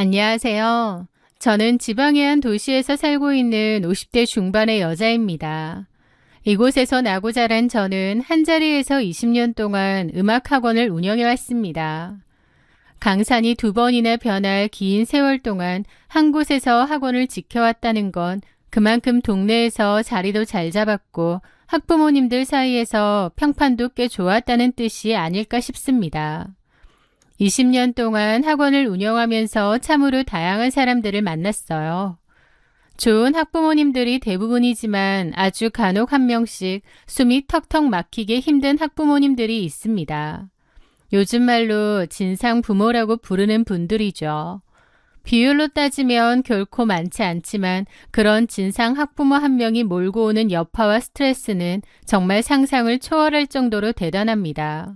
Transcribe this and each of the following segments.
안녕하세요. 저는 지방의 한 도시에서 살고 있는 50대 중반의 여자입니다. 이곳에서 나고 자란 저는 한자리에서 20년 동안 음악학원을 운영해 왔습니다. 강산이 2번이나 변할 긴 세월 동안 한 곳에서 학원을 지켜왔다는 건 그만큼 동네에서 자리도 잘 잡았고 학부모님들 사이에서 평판도 꽤 좋았다는 뜻이 아닐까 싶습니다. 20년 동안 학원을 운영하면서 참으로 다양한 사람들을 만났어요. 좋은 학부모님들이 대부분이지만 아주 간혹 한 명씩 숨이 턱턱 막히게 힘든 학부모님들이 있습니다. 요즘 말로 진상 부모라고 부르는 분들이죠. 비율로 따지면 결코 많지 않지만 그런 진상 학부모 한 명이 몰고 오는 여파와 스트레스는 정말 상상을 초월할 정도로 대단합니다.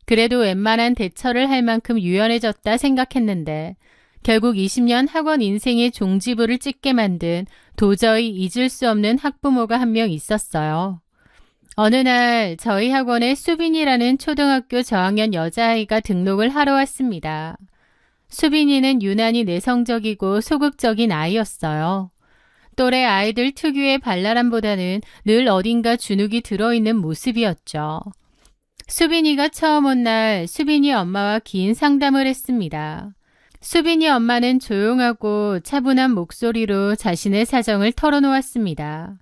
그래도 웬만한 대처를 할 만큼 유연해졌다 생각했는데 결국 20년 학원 인생의 종지부를 찍게 만든 도저히 잊을 수 없는 학부모가 한 명 있었어요. 어느 날 저희 학원에 수빈이라는 초등학교 저학년 여자아이가 등록을 하러 왔습니다. 수빈이는 유난히 내성적이고 소극적인 아이였어요. 또래 아이들 특유의 발랄함보다는 늘 어딘가 주눅이 들어있는 모습이었죠. 수빈이가 처음 온 날 수빈이 엄마와 긴 상담을 했습니다. 수빈이 엄마는 조용하고 차분한 목소리로 자신의 사정을 털어놓았습니다.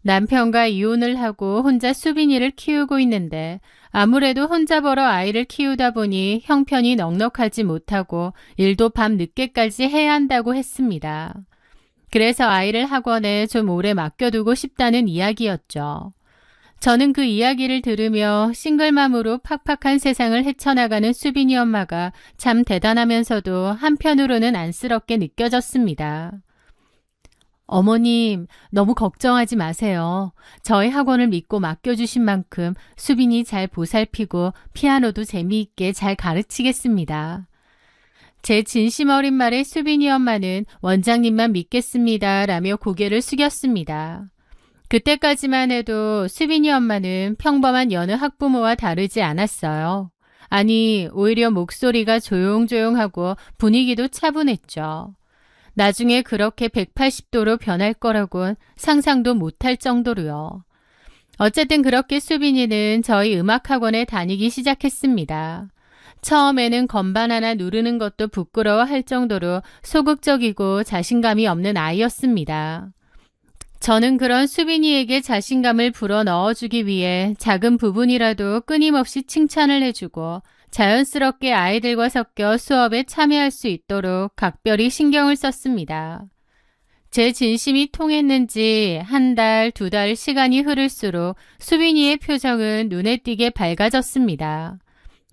남편과 이혼을 하고 혼자 수빈이를 키우고 있는데 아무래도 혼자 벌어 아이를 키우다 보니 형편이 넉넉하지 못하고 일도 밤 늦게까지 해야 한다고 했습니다. 그래서 아이를 학원에 좀 오래 맡겨두고 싶다는 이야기였죠. 저는 그 이야기를 들으며 싱글맘으로 팍팍한 세상을 헤쳐나가는 수빈이 엄마가 참 대단하면서도 한편으로는 안쓰럽게 느껴졌습니다. 어머님, 너무 걱정하지 마세요. 저희 학원을 믿고 맡겨주신 만큼 수빈이 잘 보살피고 피아노도 재미있게 잘 가르치겠습니다. 제 진심 어린 말에 수빈이 엄마는 원장님만 믿겠습니다 라며 고개를 숙였습니다. 그때까지만 해도 수빈이 엄마는 평범한 여느 학부모와 다르지 않았어요. 아니, 오히려 목소리가 조용조용하고 분위기도 차분했죠. 나중에 그렇게 180도로 변할 거라곤 상상도 못할 정도로요. 어쨌든 그렇게 수빈이는 저희 음악학원에 다니기 시작했습니다. 처음에는 건반 하나 누르는 것도 부끄러워할 정도로 소극적이고 자신감이 없는 아이였습니다. 저는 그런 수빈이에게 자신감을 불어넣어주기 위해 작은 부분이라도 끊임없이 칭찬을 해주고 자연스럽게 아이들과 섞여 수업에 참여할 수 있도록 각별히 신경을 썼습니다. 제 진심이 통했는지 1달, 2달 시간이 흐를수록 수빈이의 표정은 눈에 띄게 밝아졌습니다.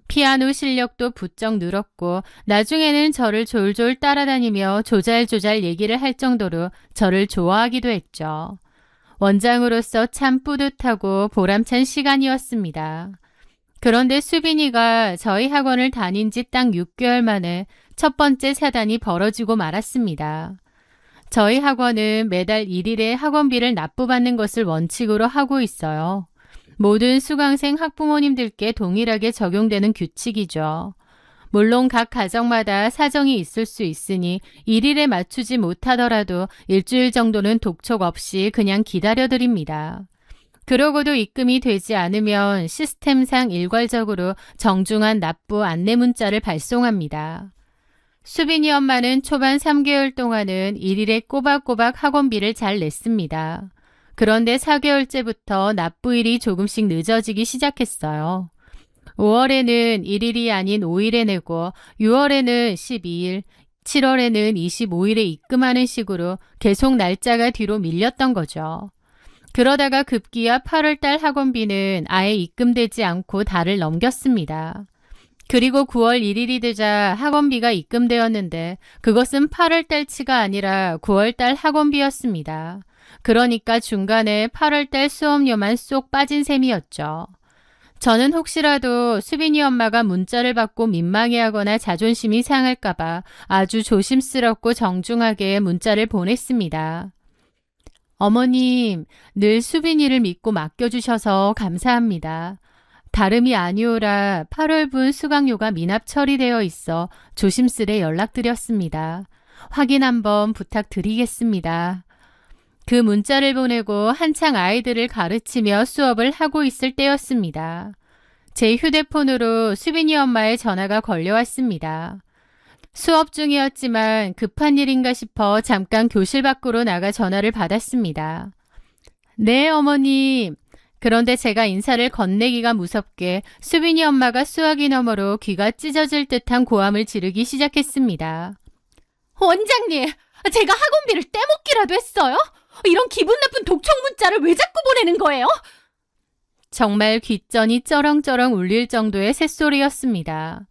피아노 실력도 부쩍 늘었고 나중에는 저를 졸졸 따라다니며 조잘조잘 얘기를 할 정도로 저를 좋아하기도 했죠. 원장으로서 참 뿌듯하고 보람찬 시간이었습니다. 그런데 수빈이가 저희 학원을 다닌 지 딱 6개월 만에 첫 번째 사단이 벌어지고 말았습니다. 저희 학원은 매달 1일에 학원비를 납부받는 것을 원칙으로 하고 있어요. 모든 수강생 학부모님들께 동일하게 적용되는 규칙이죠. 물론 각 가정마다 사정이 있을 수 있으니 1일에 맞추지 못하더라도 일주일 정도는 독촉 없이 그냥 기다려드립니다. 그러고도 입금이 되지 않으면 시스템상 일괄적으로 정중한 납부 안내 문자를 발송합니다. 수빈이 엄마는 초반 3개월 동안은 1일에 꼬박꼬박 학원비를 잘 냈습니다. 그런데 4개월째부터 납부일이 조금씩 늦어지기 시작했어요. 5월에는 1일이 아닌 5일에 내고 6월에는 12일, 7월에는 25일에 입금하는 식으로 계속 날짜가 뒤로 밀렸던 거죠. 그러다가 급기야 8월달 학원비는 아예 입금되지 않고 달을 넘겼습니다. 그리고 9월 1일이 되자 학원비가 입금되었는데 그것은 8월달치가 아니라 9월달 학원비였습니다. 그러니까 중간에 8월달 수업료만 쏙 빠진 셈이었죠. 저는 혹시라도 수빈이 엄마가 문자를 받고 민망해하거나 자존심이 상할까봐 아주 조심스럽고 정중하게 문자를 보냈습니다. 어머님, 늘 수빈이를 믿고 맡겨주셔서 감사합니다. 다름이 아니오라 8월분 수강료가 미납 처리되어 있어 조심스레 연락드렸습니다. 확인 한번 부탁드리겠습니다. 그 문자를 보내고 한창 아이들을 가르치며 수업을 하고 있을 때였습니다. 제 휴대폰으로 수빈이 엄마의 전화가 걸려왔습니다. 수업 중이었지만 급한 일인가 싶어 잠깐 교실 밖으로 나가 전화를 받았습니다. 네, 어머님. 그런데 제가 인사를 건네기가 무섭게 수빈이 엄마가 수화기 너머로 귀가 찢어질 듯한 고함을 지르기 시작했습니다. 원장님, 제가 학원비를 떼먹기라도 했어요? 이런 기분 나쁜 독촉 문자를 왜 자꾸 보내는 거예요? 정말 귓전이 쩌렁쩌렁 울릴 정도의 새소리였습니다.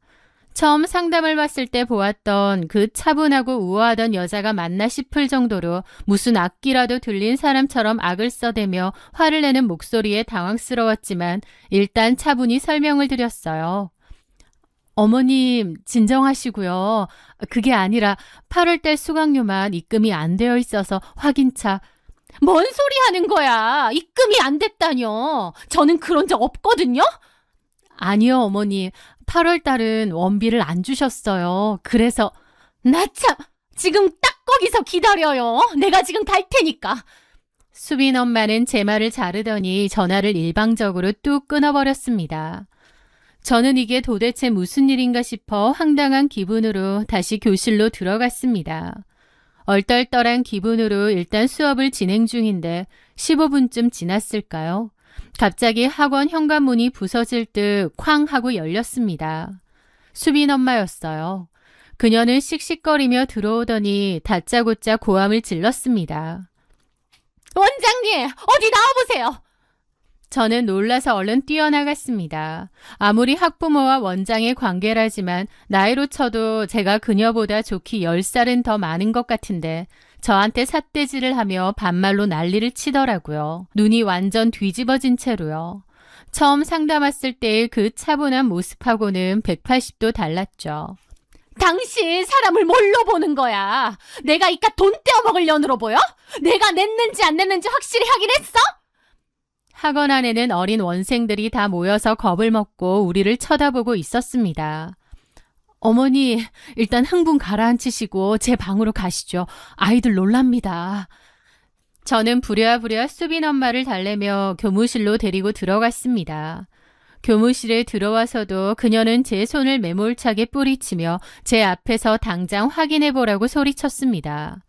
처음 상담을 받을 때 보았던 그 차분하고 우아하던 여자가 맞나 싶을 정도로 무슨 악기라도 들린 사람처럼 악을 써대며 화를 내는 목소리에 당황스러웠지만 일단 차분히 설명을 드렸어요. 어머님, 진정하시고요. 그게 아니라 8월달 수강료만 입금이 안 되어 있어서 확인차. 뭔 소리 하는 거야? 입금이 안 됐다뇨. 저는 그런 적 없거든요. 아니요, 어머니. 8월 달은 원비를 안 주셨어요. 그래서 나 참 지금 딱 거기서 기다려요. 내가 지금 갈 테니까. 수빈 엄마는 제 말을 자르더니 전화를 일방적으로 뚝 끊어버렸습니다. 저는 이게 도대체 무슨 일인가 싶어 황당한 기분으로 다시 교실로 들어갔습니다. 얼떨떨한 기분으로 일단 수업을 진행 중인데 15분쯤 지났을까요? 갑자기 학원 현관문이 부서질 듯 쾅 하고 열렸습니다. 수빈 엄마였어요. 그녀는 씩씩거리며 들어오더니 다짜고짜 고함을 질렀습니다. 원장님, 어디 나와보세요. 저는 놀라서 얼른 뛰어나갔습니다. 아무리 학부모와 원장의 관계라지만 나이로 쳐도 제가 그녀보다 좋기 10살은 더 많은 것 같은데 저한테 삿대질을 하며 반말로 난리를 치더라고요. 눈이 완전 뒤집어진 채로요. 처음 상담 왔을 때의 그 차분한 모습하고는 180도 달랐죠. 당신 사람을 뭘로 보는 거야? 내가 이깟 돈 떼어먹을 년으로 보여? 내가 냈는지 안 냈는지 확실히 하긴 했어? 학원 안에는 어린 원생들이 다 모여서 겁을 먹고 우리를 쳐다보고 있었습니다. 어머니, 일단 흥분 가라앉히시고 제 방으로 가시죠. 아이들 놀랍니다. 저는 부랴부랴 수빈 엄마를 달래며 교무실로 데리고 들어갔습니다. 교무실에 들어와서도 그녀는 제 손을 매몰차게 뿌리치며 제 앞에서 당장 확인해보라고 소리쳤습니다.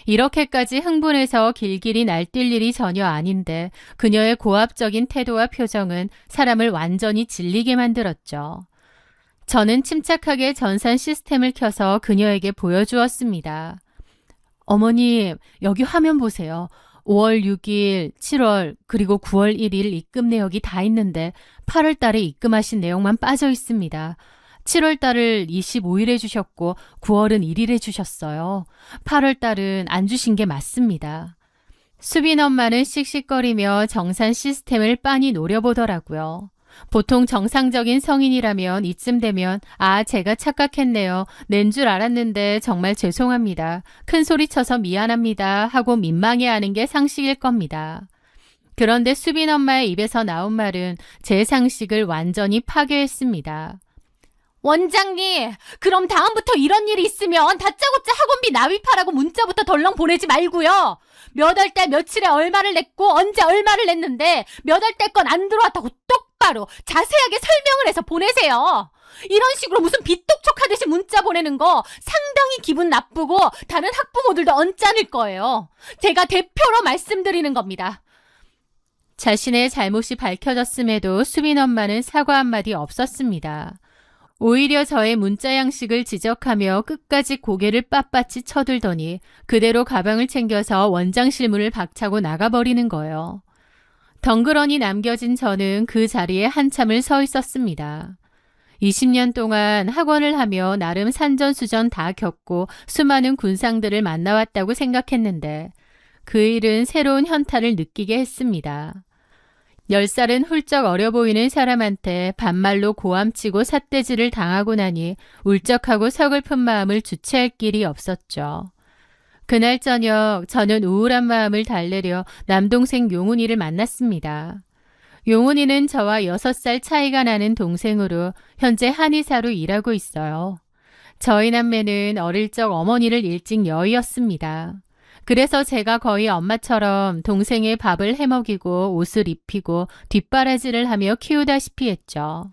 이렇게까지 흥분해서 길길이 날뛸 일이 전혀 아닌데 그녀의 고압적인 태도와 표정은 사람을 완전히 질리게 만들었죠. 저는 침착하게 전산 시스템을 켜서 그녀에게 보여주었습니다. 어머님, 여기 화면 보세요. 5월 6일, 7월, 그리고 9월 1일 입금 내역이 다 있는데 8월 달에 입금하신 내용만 빠져 있습니다. 7월 달을 25일에 주셨고 9월은 1일에 주셨어요. 8월 달은 안 주신 게 맞습니다. 수빈 엄마는 씩씩거리며 정산 시스템을 빤히 노려보더라고요. 보통 정상적인 성인이라면 이쯤 되면 제가 착각했네요. 낸 줄 알았는데 정말 죄송합니다. 큰 소리 쳐서 미안합니다 하고 민망해하는 게 상식일 겁니다. 그런데 수빈 엄마의 입에서 나온 말은 제 상식을 완전히 파괴했습니다. 원장님, 그럼 다음부터 이런 일이 있으면 다짜고짜 학원비 납입하라고 문자부터 덜렁 보내지 말고요. 몇 월 달 며칠에 얼마를 냈고 언제 얼마를 냈는데 몇 월 달 건 안 들어왔다고 똑바로 자세하게 설명을 해서 보내세요. 이런 식으로 무슨 빚독촉하듯이 문자 보내는 거 상당히 기분 나쁘고 다른 학부모들도 언짢을 거예요. 제가 대표로 말씀드리는 겁니다. 자신의 잘못이 밝혀졌음에도 수빈 엄마는 사과 한마디 없었습니다. 오히려 저의 문자 양식을 지적하며 끝까지 고개를 빳빳이 쳐들더니 그대로 가방을 챙겨서 원장실 문을 박차고 나가버리는 거예요. 덩그러니 남겨진 저는 그 자리에 한참을 서 있었습니다. 20년 동안 학원을 하며 나름 산전수전 다 겪고 수많은 군상들을 만나왔다고 생각했는데 그 일은 새로운 현타를 느끼게 했습니다. 10살은 훌쩍 어려 보이는 사람한테 반말로 고함치고 삿대질을 당하고 나니 울적하고 서글픈 마음을 주체할 길이 없었죠. 그날 저녁 저는 우울한 마음을 달래려 남동생 용훈이를 만났습니다. 용훈이는 저와 6살 차이가 나는 동생으로 현재 한의사로 일하고 있어요. 저희 남매는 어릴 적 어머니를 일찍 여의었습니다. 그래서 제가 거의 엄마처럼 동생의 밥을 해먹이고 옷을 입히고 뒷바라지를 하며 키우다시피 했죠.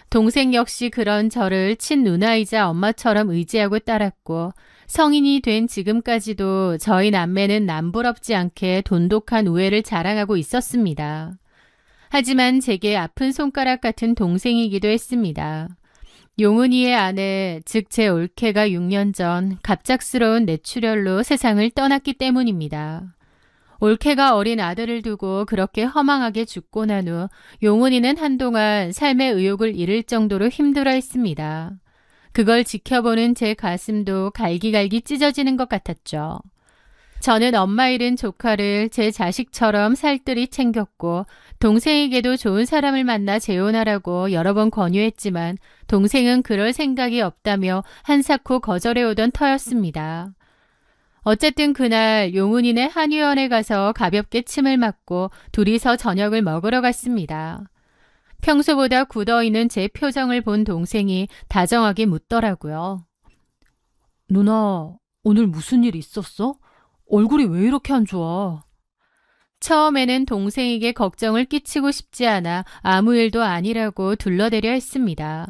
동생 역시 그런 저를 친누나이자 엄마처럼 의지하고 따랐고 성인이 된 지금까지도 저희 남매는 남부럽지 않게 돈독한 우애를 자랑하고 있었습니다. 하지만 제게 아픈 손가락 같은 동생이기도 했습니다. 용은이의 아내, 즉 제 올케가 6년 전 갑작스러운 뇌출혈로 세상을 떠났기 때문입니다. 올케가 어린 아들을 두고 그렇게 허망하게 죽고 난 후 용은이는 한동안 삶의 의욕을 잃을 정도로 힘들어했습니다. 그걸 지켜보는 제 가슴도 갈기갈기 찢어지는 것 같았죠. 저는 엄마 잃은 조카를 제 자식처럼 살뜰히 챙겼고 동생에게도 좋은 사람을 만나 재혼하라고 여러 번 권유했지만 동생은 그럴 생각이 없다며 한사코 거절해오던 터였습니다. 어쨌든 그날 용훈이네 한의원에 가서 가볍게 침을 맞고 둘이서 저녁을 먹으러 갔습니다. 평소보다 굳어있는 제 표정을 본 동생이 다정하게 묻더라고요. 누나, 오늘 무슨 일 있었어? 얼굴이 왜 이렇게 안 좋아? 처음에는 동생에게 걱정을 끼치고 싶지 않아 아무 일도 아니라고 둘러대려 했습니다.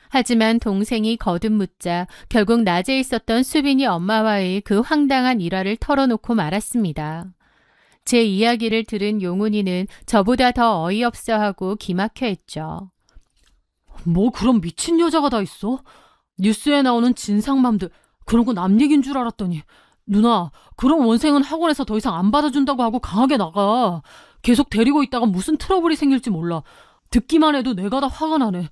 하지만 동생이 거듭 묻자 결국 낮에 있었던 수빈이 엄마와의 그 황당한 일화를 털어놓고 말았습니다. 제 이야기를 들은 용훈이는 저보다 더 어이없어하고 기막혀 했죠. 뭐 그런 미친 여자가 다 있어? 뉴스에 나오는 진상맘들, 그런 거 남 얘기인 줄 알았더니. 누나, 그런 원생은 학원에서 더 이상 안 받아준다고 하고 강하게 나가. 계속 데리고 있다가 무슨 트러블이 생길지 몰라. 듣기만 해도 내가 다 화가 나네.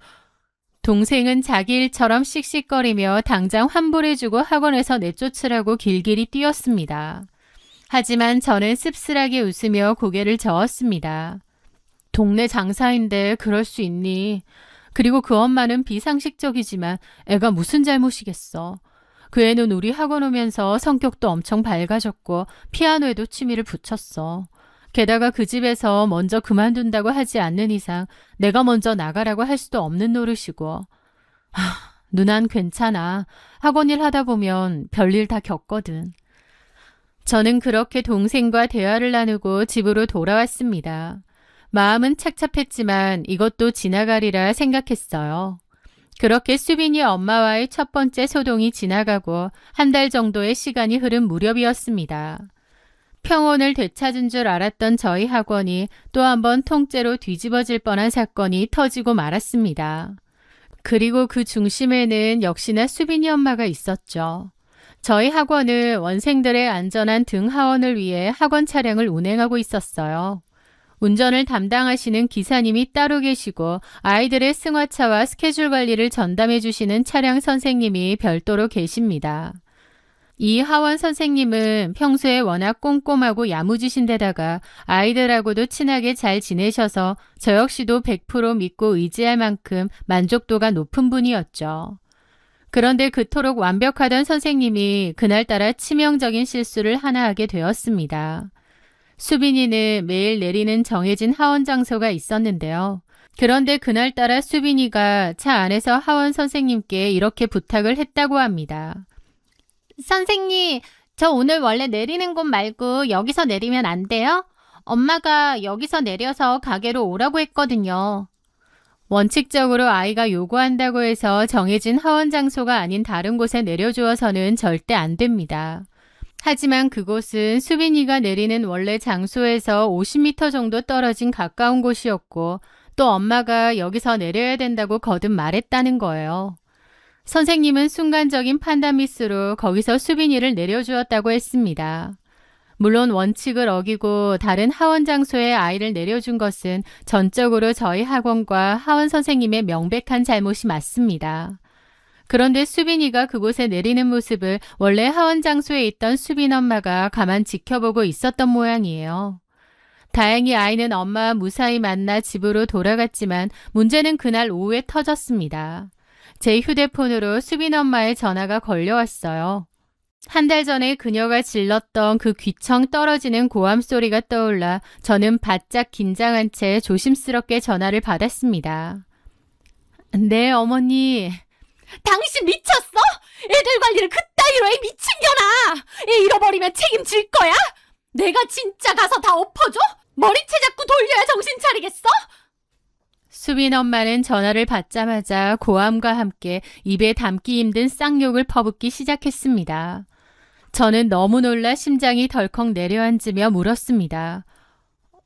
동생은 자기 일처럼 씩씩거리며 당장 환불해주고 학원에서 내쫓으라고 길길이 뛰었습니다. 하지만 저는 씁쓸하게 웃으며 고개를 저었습니다. 동네 장사인데 그럴 수 있니? 그리고 그 엄마는 비상식적이지만 애가 무슨 잘못이겠어. 그 애는 우리 학원 오면서 성격도 엄청 밝아졌고 피아노에도 취미를 붙였어. 게다가 그 집에서 먼저 그만둔다고 하지 않는 이상 내가 먼저 나가라고 할 수도 없는 노릇이고. 누난 괜찮아. 학원 일 하다 보면 별일 다 겪거든. 저는 그렇게 동생과 대화를 나누고 집으로 돌아왔습니다. 마음은 착잡했지만 이것도 지나가리라 생각했어요. 그렇게 수빈이 엄마와의 첫 번째 소동이 지나가고 한 달 정도의 시간이 흐른 무렵이었습니다. 평온을 되찾은 줄 알았던 저희 학원이 또 한 번 통째로 뒤집어질 뻔한 사건이 터지고 말았습니다. 그리고 그 중심에는 역시나 수빈이 엄마가 있었죠. 저희 학원은 원생들의 안전한 등하원을 위해 학원 차량을 운행하고 있었어요. 운전을 담당하시는 기사님이 따로 계시고 아이들의 승하차와 스케줄 관리를 전담해 주시는 차량 선생님이 별도로 계십니다. 이 하원 선생님은 평소에 워낙 꼼꼼하고 야무지신 데다가 아이들하고도 친하게 잘 지내셔서 저 역시도 100% 믿고 의지할 만큼 만족도가 높은 분이었죠. 그런데 그토록 완벽하던 선생님이 그날따라 치명적인 실수를 하나 하게 되었습니다. 수빈이는 매일 내리는 정해진 하원 장소가 있었는데요. 그런데 그날따라 수빈이가 차 안에서 하원 선생님께 이렇게 부탁을 했다고 합니다. 선생님, 저 오늘 원래 내리는 곳 말고 여기서 내리면 안 돼요? 엄마가 여기서 내려서 가게로 오라고 했거든요. 원칙적으로 아이가 요구한다고 해서 정해진 하원 장소가 아닌 다른 곳에 내려주어서는 절대 안 됩니다. 하지만 그곳은 수빈이가 내리는 원래 장소에서 50m 정도 떨어진 가까운 곳이었고 또 엄마가 여기서 내려야 된다고 거듭 말했다는 거예요. 선생님은 순간적인 판단 미스로 거기서 수빈이를 내려주었다고 했습니다. 물론 원칙을 어기고 다른 하원 장소에 아이를 내려준 것은 전적으로 저희 학원과 하원 선생님의 명백한 잘못이 맞습니다. 그런데 수빈이가 그곳에 내리는 모습을 원래 하원 장소에 있던 수빈 엄마가 가만 지켜보고 있었던 모양이에요. 다행히 아이는 엄마와 무사히 만나 집으로 돌아갔지만 문제는 그날 오후에 터졌습니다. 제 휴대폰으로 수빈 엄마의 전화가 걸려왔어요. 한 달 전에 그녀가 질렀던 그 귀청 떨어지는 고함 소리가 떠올라 저는 바짝 긴장한 채 조심스럽게 전화를 받았습니다. 네, 어머니. 당신 미쳤어? 애들 관리를 그따위로 해, 미친년아! 애 잃어버리면 책임질 거야? 내가 진짜 가서 다 엎어줘? 머리채 잡고 돌려야 정신 차리겠어? 수빈 엄마는 전화를 받자마자 고함과 함께 입에 담기 힘든 쌍욕을 퍼붓기 시작했습니다. 저는 너무 놀라 심장이 덜컥 내려앉으며 물었습니다.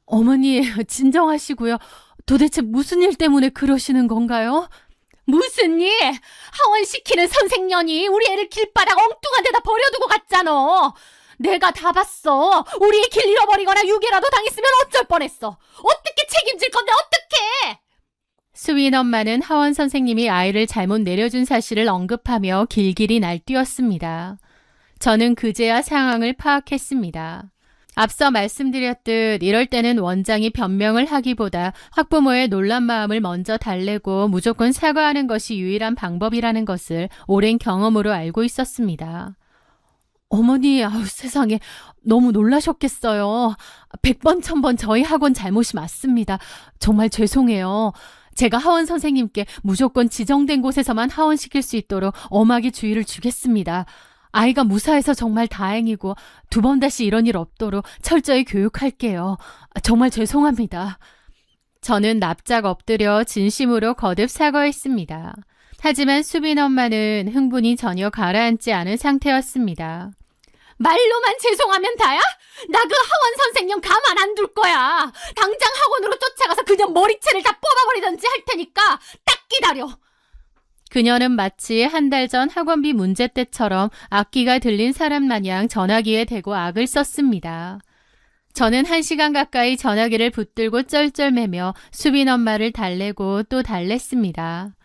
어머니, 진정하시고요. 도대체 무슨 일 때문에 그러시는 건가요? 무슨 일? 하원시키는 선생년이 우리 애를 길바닥 엉뚱한 데다 버려두고 갔잖아. 내가 다 봤어. 우리 애 길 잃어버리거나 유괴라도 당했으면 어쩔 뻔했어. 어떻게 책임질 건데 어떡해? 수빈 엄마는 하원 선생님이 아이를 잘못 내려준 사실을 언급하며 길길이 날뛰었습니다. 저는 그제야 상황을 파악했습니다. 앞서 말씀드렸듯 이럴 때는 원장이 변명을 하기보다 학부모의 놀란 마음을 먼저 달래고 무조건 사과하는 것이 유일한 방법이라는 것을 오랜 경험으로 알고 있었습니다. 어머니, 세상에 너무 놀라셨겠어요. 100번, 1000번 저희 학원 잘못이 맞습니다. 정말 죄송해요. 제가 하원 선생님께 무조건 지정된 곳에서만 하원시킬 수 있도록 엄하게 주의를 주겠습니다. 아이가 무사해서 정말 다행이고 2번 다시 이런 일 없도록 철저히 교육할게요. 정말 죄송합니다. 저는 납작 엎드려 진심으로 거듭 사과했습니다. 하지만 수빈 엄마는 흥분이 전혀 가라앉지 않은 상태였습니다. 말로만 죄송하면 다야? 나 그 하원 선생님 가만 안 둘 거야. 당장 학원으로 쫓아가서 그녀 머리채를 다 뽑아버리던지 할 테니까 딱 기다려. 그녀는 마치 한 달 전 학원비 문제 때처럼 악기가 들린 사람 마냥 전화기에 대고 악을 썼습니다. 저는 1시간 가까이 전화기를 붙들고 쩔쩔매며 수빈 엄마를 달래고 또 달랬습니다.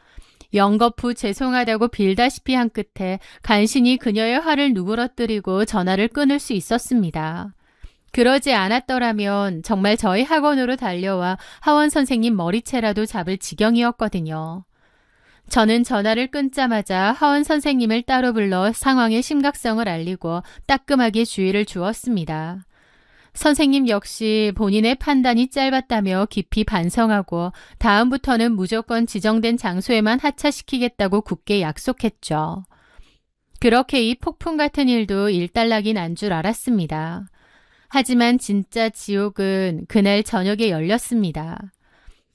영거푸 죄송하다고 빌다시피 한 끝에 간신히 그녀의 화를 누그러뜨리고 전화를 끊을 수 있었습니다. 그러지 않았더라면 정말 저희 학원으로 달려와 하원 선생님 머리채라도 잡을 지경이었거든요. 저는 전화를 끊자마자 하원 선생님을 따로 불러 상황의 심각성을 알리고 따끔하게 주의를 주었습니다. 선생님 역시 본인의 판단이 짧았다며 깊이 반성하고 다음부터는 무조건 지정된 장소에만 하차시키겠다고 굳게 약속했죠. 그렇게 이 폭풍 같은 일도 일단락이 난 줄 알았습니다. 하지만 진짜 지옥은 그날 저녁에 열렸습니다.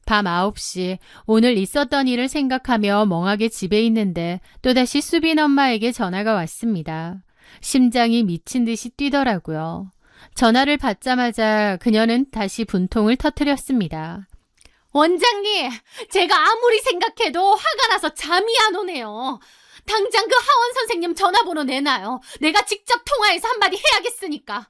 밤 9시 오늘 있었던 일을 생각하며 멍하게 집에 있는데 또다시 수빈 엄마에게 전화가 왔습니다. 심장이 미친 듯이 뛰더라고요. 전화를 받자마자 그녀는 다시 분통을 터뜨렸습니다. 원장님, 제가 아무리 생각해도 화가 나서 잠이 안 오네요. 당장 그 하원 선생님 전화번호 내놔요. 내가 직접 통화해서 한마디 해야겠으니까.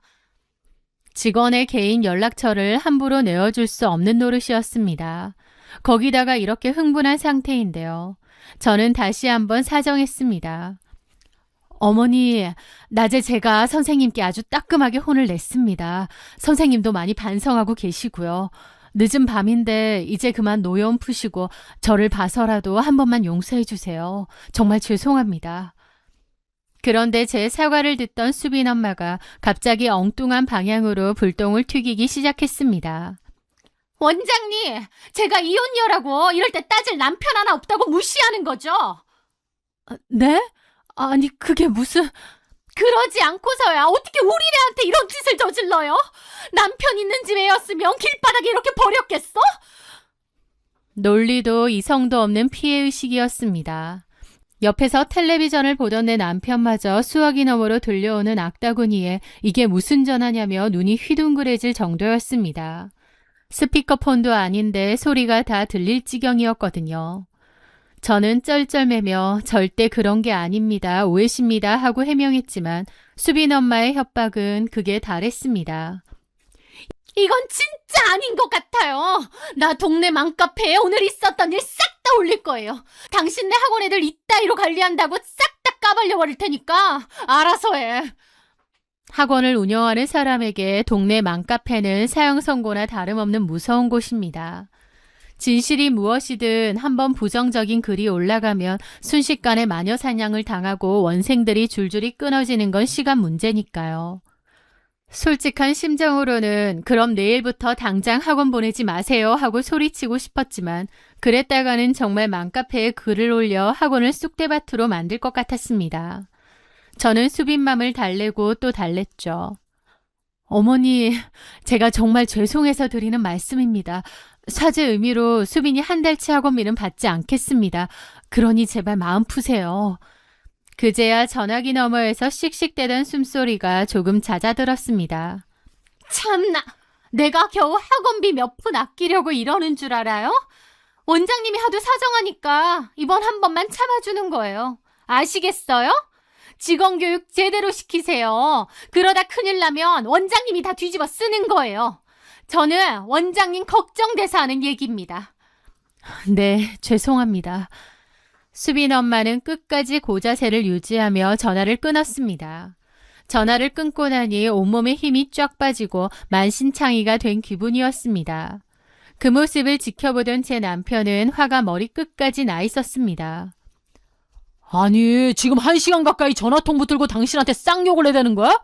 직원의 개인 연락처를 함부로 내어줄 수 없는 노릇이었습니다. 거기다가 이렇게 흥분한 상태인데요. 저는 다시 한번 사정했습니다. 어머니, 낮에 제가 선생님께 아주 따끔하게 혼을 냈습니다. 선생님도 많이 반성하고 계시고요. 늦은 밤인데 이제 그만 노여움 푸시고 저를 봐서라도 한 번만 용서해 주세요. 정말 죄송합니다. 그런데 제 사과를 듣던 수빈 엄마가 갑자기 엉뚱한 방향으로 불똥을 튀기기 시작했습니다. 원장님, 제가 이혼녀라고 이럴 때 따질 남편 하나 없다고 무시하는 거죠? 네? 아니, 그게 무슨... 그러지 않고서야 어떻게 우리 애한테 이런 짓을 저질러요? 남편 있는 집 애였으면 길바닥에 이렇게 버렸겠어? 논리도 이성도 없는 피해의식이었습니다. 옆에서 텔레비전을 보던 내 남편마저 수화기 너머로 들려오는 악다구니에 이게 무슨 전화냐며 눈이 휘둥그레질 정도였습니다. 스피커폰도 아닌데 소리가 다 들릴 지경이었거든요. 저는 쩔쩔매며 절대 그런 게 아닙니다. 오해십니다 하고 해명했지만 수빈 엄마의 협박은 극에 달했습니다. 이건 진짜 아닌 것 같아요. 나 동네 맘카페에 오늘 있었던 일 싹 다 올릴 거예요. 당신네 학원 애들 이따위로 관리한다고 싹 다 까발려버릴 테니까 알아서 해. 학원을 운영하는 사람에게 동네 맘카페는 사형 선고나 다름없는 무서운 곳입니다. 진실이 무엇이든 한번 부정적인 글이 올라가면 순식간에 마녀 사냥을 당하고 원생들이 줄줄이 끊어지는 건 시간 문제니까요. 솔직한 심정으로는 그럼 내일부터 당장 학원 보내지 마세요 하고 소리치고 싶었지만 그랬다가는 정말 맘카페에 글을 올려 학원을 쑥대밭으로 만들 것 같았습니다. 저는 수빈 맘을 달래고 또 달랬죠. 어머니, 제가 정말 죄송해서 드리는 말씀입니다. 사죄 의미로 수빈이 한 달치 학원비는 받지 않겠습니다. 그러니 제발 마음 푸세요. 그제야 전화기 너머에서 씩씩대던 숨소리가 조금 잦아들었습니다. 참나, 내가 겨우 학원비 몇 푼 아끼려고 이러는 줄 알아요? 원장님이 하도 사정하니까 이번 한 번만 참아주는 거예요. 아시겠어요? 직원교육 제대로 시키세요. 그러다 큰일 나면 원장님이 다 뒤집어 쓰는 거예요. 저는 원장님 걱정돼서 하는 얘기입니다. 네, 죄송합니다. 수빈 엄마는 끝까지 고자세를 유지하며 전화를 끊었습니다. 전화를 끊고 나니 온몸에 힘이 쫙 빠지고 만신창이가 된 기분이었습니다. 그 모습을 지켜보던 제 남편은 화가 머리끝까지 나 있었습니다. 아니, 지금 1시간 가까이 전화통 붙들고 당신한테 쌍욕을 해대는 거야?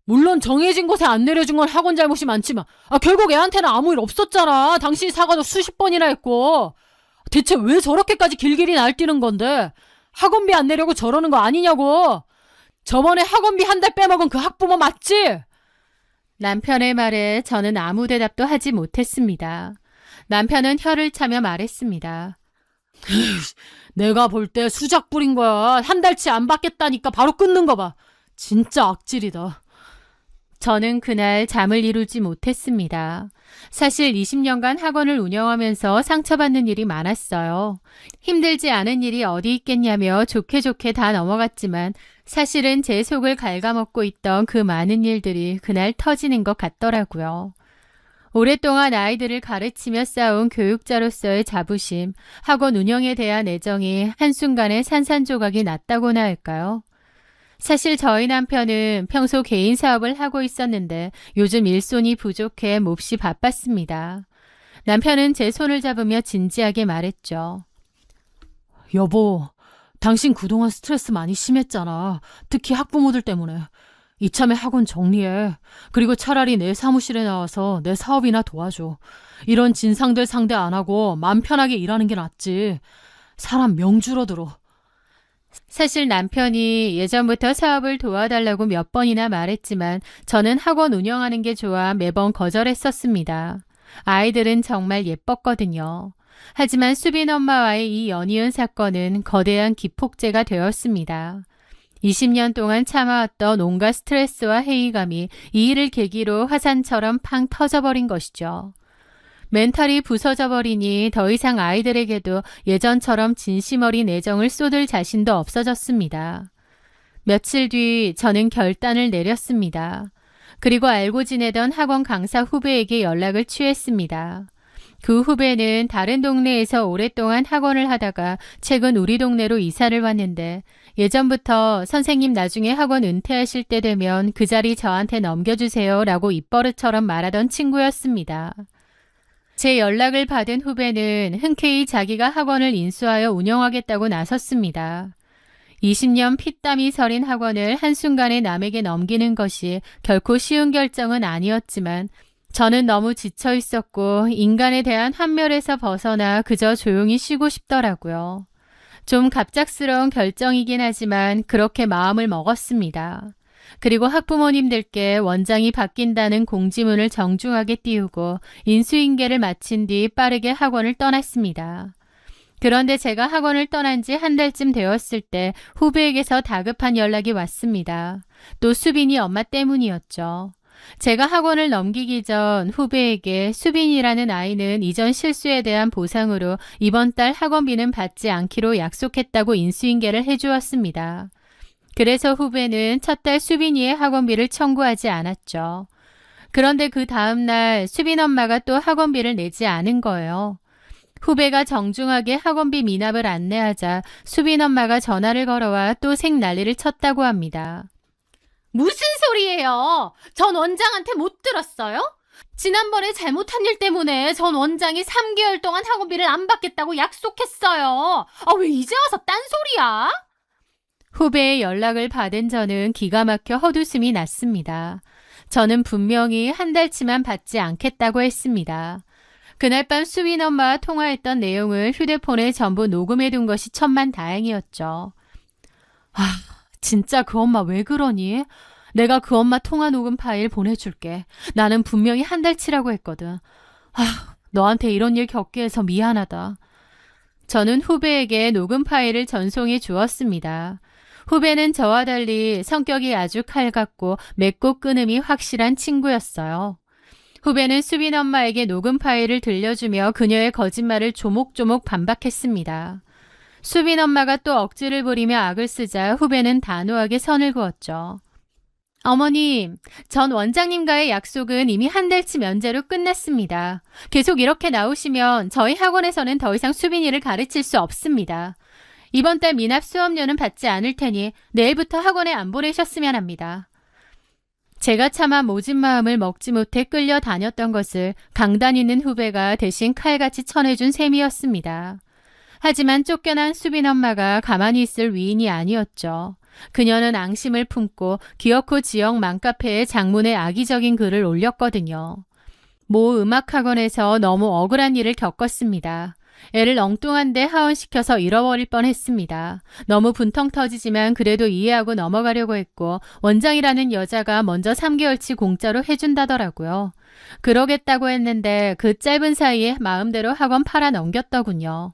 물론 정해진 곳에 안 내려준 건 학원 잘못이 많지만 결국 애한테는 아무 일 없었잖아. 당신이 사과도 수십 번이나 했고. 대체 왜 저렇게까지 길길이 날뛰는 건데? 학원비 안 내려고 저러는 거 아니냐고. 저번에 학원비 한 달 빼먹은 그 학부모 맞지? 남편의 말에 저는 아무 대답도 하지 못했습니다. 남편은 혀를 차며 말했습니다. 내가 볼 때 수작 부린 거야. 한 달치 안 받겠다니까 바로 끊는 거 봐. 진짜 악질이다. 저는 그날 잠을 이루지 못했습니다. 사실 20년간 학원을 운영하면서 상처받는 일이 많았어요. 힘들지 않은 일이 어디 있겠냐며 좋게 좋게 다 넘어갔지만 사실은 제 속을 갉아먹고 있던 그 많은 일들이 그날 터지는 것 같더라고요. 오랫동안 아이들을 가르치며 쌓아온 교육자로서의 자부심, 학원 운영에 대한 애정이 한순간에 산산조각이 났다고나 할까요? 사실 저희 남편은 평소 개인 사업을 하고 있었는데 요즘 일손이 부족해 몹시 바빴습니다. 남편은 제 손을 잡으며 진지하게 말했죠. 여보, 당신 그동안 스트레스 많이 심했잖아. 특히 학부모들 때문에. 이참에 학원 정리해. 그리고 차라리 내 사무실에 나와서 내 사업이나 도와줘. 이런 진상들 상대 안 하고 맘 편하게 일하는 게 낫지. 사람 명 줄어들어. 사실 남편이 예전부터 사업을 도와달라고 몇 번이나 말했지만 저는 학원 운영하는 게 좋아 매번 거절했었습니다. 아이들은 정말 예뻤거든요. 하지만 수빈 엄마와의 이 연이은 사건은 거대한 기폭제가 되었습니다. 20년 동안 참아왔던 온갖 스트레스와 회의감이 이 일을 계기로 화산처럼 팡 터져버린 것이죠. 멘탈이 부서져 버리니 더 이상 아이들에게도 예전처럼 진심 어린 애정을 쏟을 자신도 없어졌습니다. 며칠 뒤 저는 결단을 내렸습니다. 그리고 알고 지내던 학원 강사 후배에게 연락을 취했습니다. 그 후배는 다른 동네에서 오랫동안 학원을 하다가 최근 우리 동네로 이사를 왔는데 예전부터 선생님 나중에 학원 은퇴하실 때 되면 그 자리 저한테 넘겨주세요 라고 입버릇처럼 말하던 친구였습니다. 제 연락을 받은 후배는 흔쾌히 자기가 학원을 인수하여 운영하겠다고 나섰습니다. 20년 피땀이 서린 학원을 한순간에 남에게 넘기는 것이 결코 쉬운 결정은 아니었지만 저는 너무 지쳐 있었고 인간에 대한 환멸에서 벗어나 그저 조용히 쉬고 싶더라고요. 좀 갑작스러운 결정이긴 하지만 그렇게 마음을 먹었습니다. 그리고 학부모님들께 원장이 바뀐다는 공지문을 정중하게 띄우고 인수인계를 마친 뒤 빠르게 학원을 떠났습니다. 그런데 제가 학원을 떠난 지 한 달쯤 되었을 때 후배에게서 다급한 연락이 왔습니다. 또 수빈이 엄마 때문이었죠. 제가 학원을 넘기기 전 후배에게 수빈이라는 아이는 이전 실수에 대한 보상으로 이번 달 학원비는 받지 않기로 약속했다고 인수인계를 해주었습니다. 그래서 후배는 첫 달 수빈이의 학원비를 청구하지 않았죠. 그런데 그 다음날 수빈 엄마가 또 학원비를 내지 않은 거예요. 후배가 정중하게 학원비 미납을 안내하자 수빈 엄마가 전화를 걸어와 또 생난리를 쳤다고 합니다. 무슨 소리예요? 전 원장한테 못 들었어요? 지난번에 잘못한 일 때문에 전 원장이 3개월 동안 학원비를 안 받겠다고 약속했어요. 왜 이제 와서 딴소리야? 후배의 연락을 받은 저는 기가 막혀 헛웃음이 났습니다. 저는 분명히 한 달치만 받지 않겠다고 했습니다. 그날 밤 수빈 엄마와 통화했던 내용을 휴대폰에 전부 녹음해둔 것이 천만다행이었죠. 진짜 그 엄마 왜 그러니? 내가 그 엄마 통화 녹음 파일 보내줄게. 나는 분명히 한 달치라고 했거든. 너한테 이런 일 겪게 해서 미안하다. 저는 후배에게 녹음 파일을 전송해 주었습니다. 후배는 저와 달리 성격이 아주 칼같고 맺고 끊음이 확실한 친구였어요. 후배는 수빈 엄마에게 녹음 파일을 들려주며 그녀의 거짓말을 조목조목 반박했습니다. 수빈 엄마가 또 억지를 부리며 악을 쓰자 후배는 단호하게 선을 그었죠. 어머님, 전 원장님과의 약속은 이미 한 달치 면제로 끝났습니다. 계속 이렇게 나오시면 저희 학원에서는 더 이상 수빈이를 가르칠 수 없습니다. 이번 달 미납 수업료는 받지 않을 테니 내일부터 학원에 안 보내셨으면 합니다. 제가 차마 모진 마음을 먹지 못해 끌려다녔던 것을 강단 있는 후배가 대신 칼같이 쳐내준 셈이었습니다. 하지만 쫓겨난 수빈 엄마가 가만히 있을 위인이 아니었죠. 그녀는 앙심을 품고 기어코 지역 맘카페에 장문의 악의적인 글을 올렸거든요. 모 음악학원에서 너무 억울한 일을 겪었습니다. 애를 엉뚱한데 하원시켜서 잃어버릴 뻔했습니다. 너무 분통 터지지만 그래도 이해하고 넘어가려고 했고 원장이라는 여자가 먼저 3개월치 공짜로 해준다더라고요. 그러겠다고 했는데 그 짧은 사이에 마음대로 학원 팔아 넘겼더군요.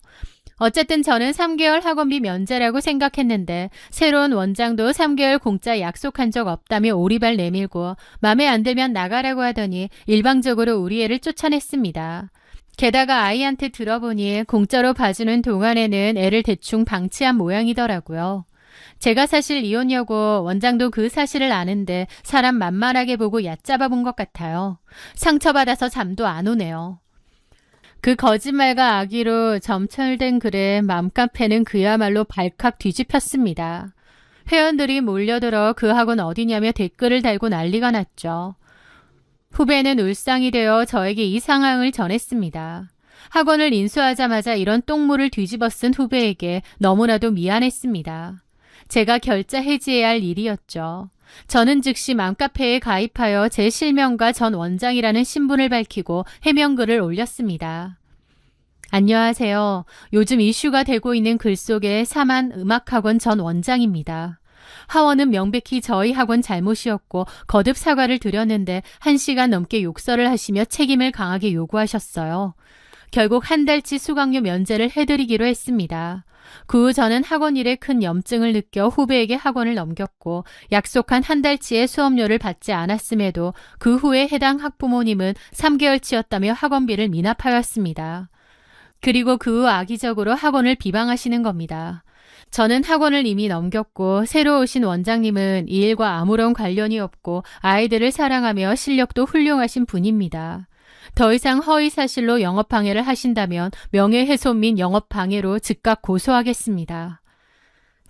어쨌든 저는 3개월 학원비 면제라고 생각했는데 새로운 원장도 3개월 공짜 약속한 적 없다며 오리발 내밀고 맘에 안 들면 나가라고 하더니 일방적으로 우리 애를 쫓아냈습니다. 게다가 아이한테 들어보니 공짜로 봐주는 동안에는 애를 대충 방치한 모양이더라고요. 제가 사실 이혼녀고 원장도 그 사실을 아는데 사람 만만하게 보고 얕잡아 본 것 같아요. 상처받아서 잠도 안 오네요. 그 거짓말과 악의로 점철된 글에 맘카페는 그야말로 발칵 뒤집혔습니다. 회원들이 몰려들어 그 학원 어디냐며 댓글을 달고 난리가 났죠. 후배는 울상이 되어 저에게 이 상황을 전했습니다. 학원을 인수하자마자 이런 똥물을 뒤집어 쓴 후배에게 너무나도 미안했습니다. 제가 결자 해지해야 할 일이었죠. 저는 즉시 맘카페에 가입하여 제 실명과 전 원장이라는 신분을 밝히고 해명글을 올렸습니다. 안녕하세요. 요즘 이슈가 되고 있는 글 속에 사만 음악학원 전 원장입니다. 하원은 명백히 저희 학원 잘못이었고 거듭 사과를 드렸는데 1시간 넘게 욕설을 하시며 책임을 강하게 요구하셨어요. 결국 한 달치 수강료 면제를 해드리기로 했습니다. 그 후 저는 학원 일에 큰 염증을 느껴 후배에게 학원을 넘겼고 약속한 한 달치의 수업료를 받지 않았음에도 그 후에 해당 학부모님은 3개월치였다며 학원비를 미납하였습니다. 그리고 그 후 악의적으로 학원을 비방하시는 겁니다. 저는 학원을 이미 넘겼고 새로 오신 원장님은 이 일과 아무런 관련이 없고 아이들을 사랑하며 실력도 훌륭하신 분입니다. 더 이상 허위사실로 영업방해를 하신다면 명예훼손 및 영업방해로 즉각 고소하겠습니다.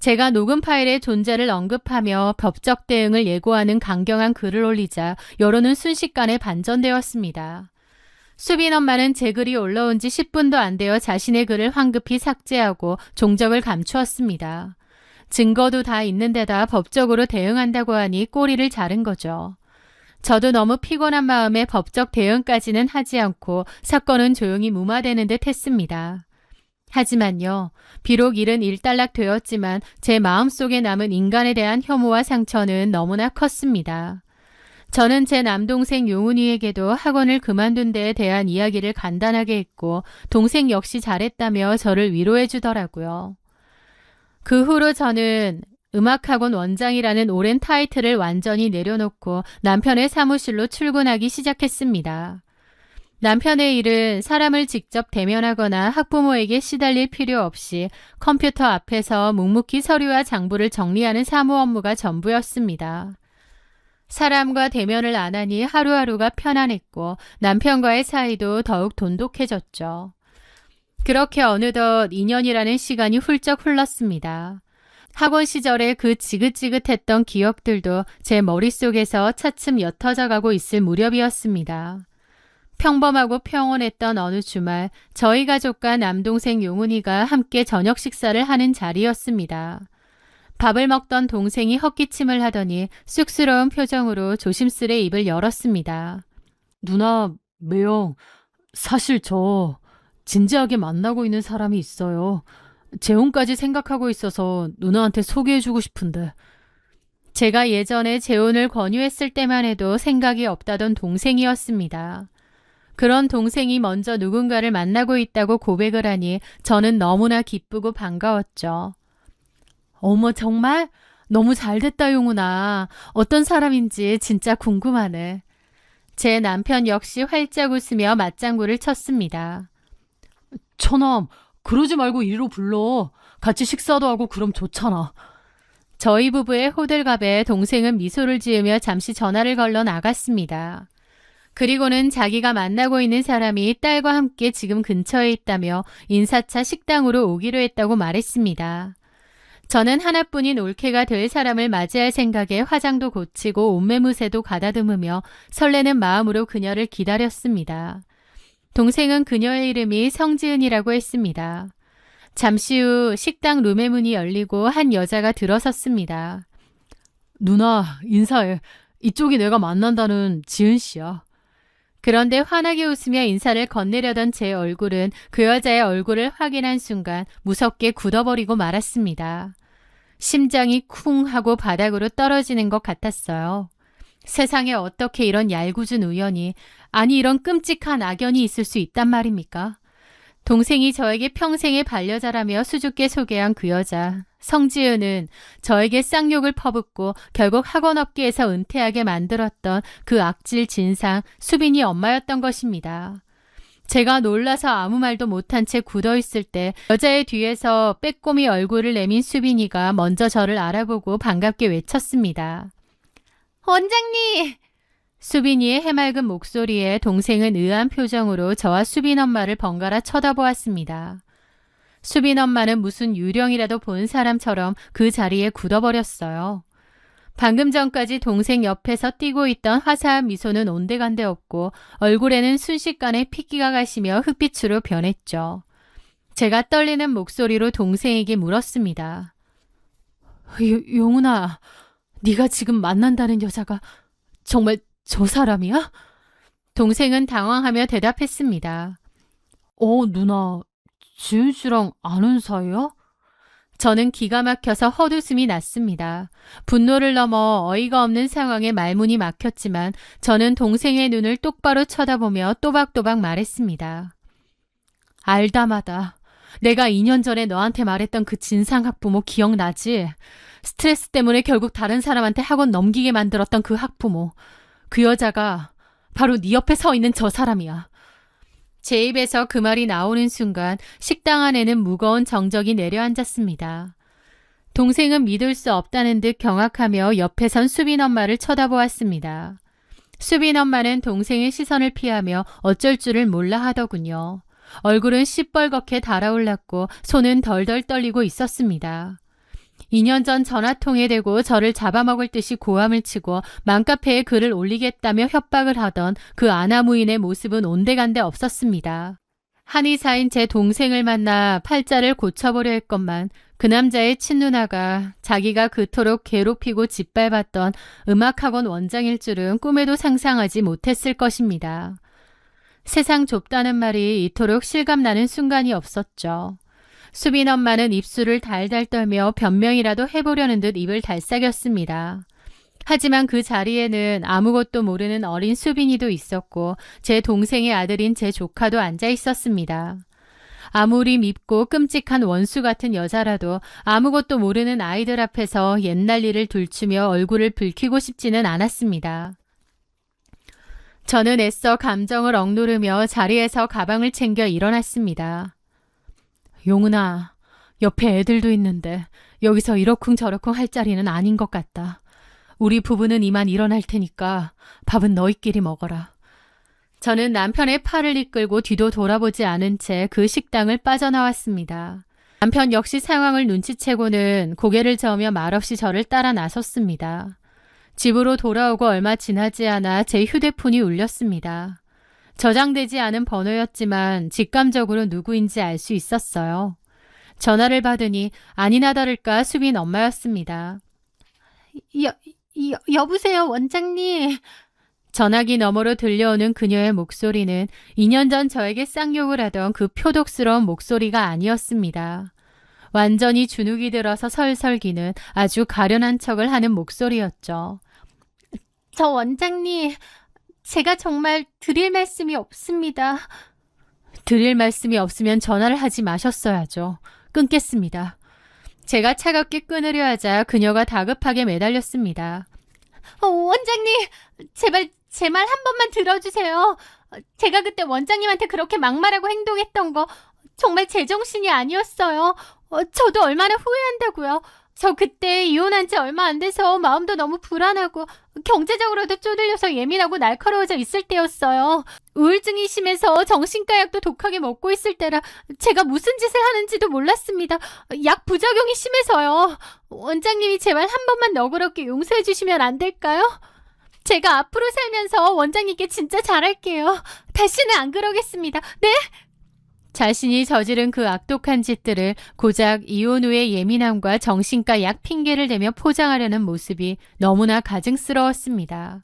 제가 녹음 파일의 존재를 언급하며 법적 대응을 예고하는 강경한 글을 올리자 여론은 순식간에 반전되었습니다. 수빈 엄마는 제 글이 올라온 지 10분도 안 되어 자신의 글을 황급히 삭제하고 종적을 감추었습니다. 증거도 다 있는 데다 법적으로 대응한다고 하니 꼬리를 자른 거죠. 저도 너무 피곤한 마음에 법적 대응까지는 하지 않고 사건은 조용히 무마되는 듯 했습니다. 하지만요, 비록 일은 일단락 되었지만 제 마음속에 남은 인간에 대한 혐오와 상처는 너무나 컸습니다. 저는 제 남동생 용훈이에게도 학원을 그만둔 데에 대한 이야기를 간단하게 했고 동생 역시 잘했다며 저를 위로해 주더라고요. 그 후로 저는 음악학원 원장이라는 오랜 타이틀을 완전히 내려놓고 남편의 사무실로 출근하기 시작했습니다. 남편의 일은 사람을 직접 대면하거나 학부모에게 시달릴 필요 없이 컴퓨터 앞에서 묵묵히 서류와 장부를 정리하는 사무 업무가 전부였습니다. 사람과 대면을 안 하니 하루하루가 편안했고 남편과의 사이도 더욱 돈독해졌죠. 그렇게 어느덧 2년이라는 시간이 훌쩍 흘렀습니다. 학원 시절에 그 지긋지긋했던 기억들도 제 머릿속에서 차츰 옅어져 가고 있을 무렵이었습니다. 평범하고 평온했던 어느 주말, 저희 가족과 남동생 용훈이가 함께 저녁 식사를 하는 자리였습니다. 밥을 먹던 동생이 헛기침을 하더니 쑥스러운 표정으로 조심스레 입을 열었습니다. 누나, 매영, 사실 저 진지하게 만나고 있는 사람이 있어요. 재혼까지 생각하고 있어서 누나한테 소개해주고 싶은데. 제가 예전에 재혼을 권유했을 때만 해도 생각이 없다던 동생이었습니다. 그런 동생이 먼저 누군가를 만나고 있다고 고백을 하니 저는 너무나 기쁘고 반가웠죠. 어머, 정말? 너무 잘됐다, 용훈아. 어떤 사람인지 진짜 궁금하네. 제 남편 역시 활짝 웃으며 맞장구를 쳤습니다. 처남, 그러지 말고 이리로 불러. 같이 식사도 하고 그럼 좋잖아. 저희 부부의 호들갑에 동생은 미소를 지으며 잠시 전화를 걸러 나갔습니다. 그리고는 자기가 만나고 있는 사람이 딸과 함께 지금 근처에 있다며 인사차 식당으로 오기로 했다고 말했습니다. 저는 하나뿐인 올케가 될 사람을 맞이할 생각에 화장도 고치고 옷매무새도 가다듬으며 설레는 마음으로 그녀를 기다렸습니다. 동생은 그녀의 이름이 성지은이라고 했습니다. 잠시 후 식당 룸의 문이 열리고 한 여자가 들어섰습니다. 누나, 인사해. 이쪽이 내가 만난다는 지은 씨야. 그런데 환하게 웃으며 인사를 건네려던 제 얼굴은 그 여자의 얼굴을 확인한 순간 무섭게 굳어버리고 말았습니다. 심장이 쿵 하고 바닥으로 떨어지는 것 같았어요. 세상에 어떻게 이런 얄궂은 우연이, 아니 이런 끔찍한 악연이 있을 수 있단 말입니까? 동생이 저에게 평생의 반려자라며 수줍게 소개한 그 여자, 성지은은 저에게 쌍욕을 퍼붓고 결국 학원업계에서 은퇴하게 만들었던 그 악질 진상 수빈이 엄마였던 것입니다. 제가 놀라서 아무 말도 못한 채 굳어있을 때 여자의 뒤에서 빼꼼히 얼굴을 내민 수빈이가 먼저 저를 알아보고 반갑게 외쳤습니다. 원장님! 수빈이의 해맑은 목소리에 동생은 의아한 표정으로 저와 수빈 엄마를 번갈아 쳐다보았습니다. 수빈 엄마는 무슨 유령이라도 본 사람처럼 그 자리에 굳어버렸어요. 방금 전까지 동생 옆에서 뛰고 있던 화사한 미소는 온데간데 없고 얼굴에는 순식간에 핏기가 가시며 흑빛으로 변했죠. 제가 떨리는 목소리로 동생에게 물었습니다. 용훈아, 네가 지금 만난다는 여자가 정말 저 사람이야? 동생은 당황하며 대답했습니다. 누나, 지은 씨랑 아는 사이야? 저는 기가 막혀서 헛웃음이 났습니다. 분노를 넘어 어이가 없는 상황에 말문이 막혔지만 저는 동생의 눈을 똑바로 쳐다보며 또박또박 말했습니다. 알다마다 내가 2년 전에 너한테 말했던 그 진상 학부모 기억나지? 스트레스 때문에 결국 다른 사람한테 학원 넘기게 만들었던 그 학부모. 그 여자가 바로 네 옆에 서 있는 저 사람이야. 제 입에서 그 말이 나오는 순간 식당 안에는 무거운 정적이 내려앉았습니다. 동생은 믿을 수 없다는 듯 경악하며 옆에 선 수빈 엄마를 쳐다보았습니다. 수빈 엄마는 동생의 시선을 피하며 어쩔 줄을 몰라 하더군요. 얼굴은 시뻘겋게 달아올랐고 손은 덜덜 떨리고 있었습니다. 2년 전 전화통에 대고 저를 잡아먹을 듯이 고함을 치고 맘카페에 글을 올리겠다며 협박을 하던 그 아나무인의 모습은 온데간데 없었습니다. 한의사인 제 동생을 만나 팔자를 고쳐보려 했건만 그 남자의 친누나가 자기가 그토록 괴롭히고 짓밟았던 음악학원 원장일 줄은 꿈에도 상상하지 못했을 것입니다. 세상 좁다는 말이 이토록 실감나는 순간이 없었죠. 수빈 엄마는 입술을 달달 떨며 변명이라도 해보려는 듯 입을 달싹였습니다. 하지만 그 자리에는 아무것도 모르는 어린 수빈이도 있었고 제 동생의 아들인 제 조카도 앉아 있었습니다. 아무리 밉고 끔찍한 원수 같은 여자라도 아무것도 모르는 아이들 앞에서 옛날 일을 들추며 얼굴을 붉히고 싶지는 않았습니다. 저는 애써 감정을 억누르며 자리에서 가방을 챙겨 일어났습니다. 용훈아, 옆에 애들도 있는데 여기서 이러쿵저러쿵 할 자리는 아닌 것 같다. 우리 부부는 이만 일어날 테니까 밥은 너희끼리 먹어라. 저는 남편의 팔을 이끌고 뒤도 돌아보지 않은 채 그 식당을 빠져나왔습니다. 남편 역시 상황을 눈치채고는 고개를 저으며 말없이 저를 따라 나섰습니다. 집으로 돌아오고 얼마 지나지 않아 제 휴대폰이 울렸습니다. 저장되지 않은 번호였지만 직감적으로 누구인지 알 수 있었어요. 전화를 받으니 아니나 다를까 수빈 엄마였습니다. 여보세요, 원장님. 전화기 너머로 들려오는 그녀의 목소리는 2년 전 저에게 쌍욕을 하던 그 표독스러운 목소리가 아니었습니다. 완전히 주눅이 들어서 설설기는 아주 가련한 척을 하는 목소리였죠. 저 원장님, 제가 정말 드릴 말씀이 없습니다. 드릴 말씀이 없으면 전화를 하지 마셨어야죠. 끊겠습니다. 제가 차갑게 끊으려 하자 그녀가 다급하게 매달렸습니다. 원장님, 제발 제 말 한 번만 들어주세요. 제가 그때 원장님한테 그렇게 막말하고 행동했던 거 정말 제정신이 아니었어요. 저도 얼마나 후회한다고요. 저 그때 이혼한 지 얼마 안 돼서 마음도 너무 불안하고 경제적으로도 쪼들려서 예민하고 날카로워져 있을 때였어요. 우울증이 심해서 정신과 약도 독하게 먹고 있을 때라 제가 무슨 짓을 하는지도 몰랐습니다. 약 부작용이 심해서요. 원장님이 제발 한 번만 너그럽게 용서해 주시면 안 될까요? 제가 앞으로 살면서 원장님께 진짜 잘할게요. 다시는 안 그러겠습니다. 네? 자신이 저지른 그 악독한 짓들을 고작 이혼 후의 예민함과 정신과 약 핑계를 대며 포장하려는 모습이 너무나 가증스러웠습니다.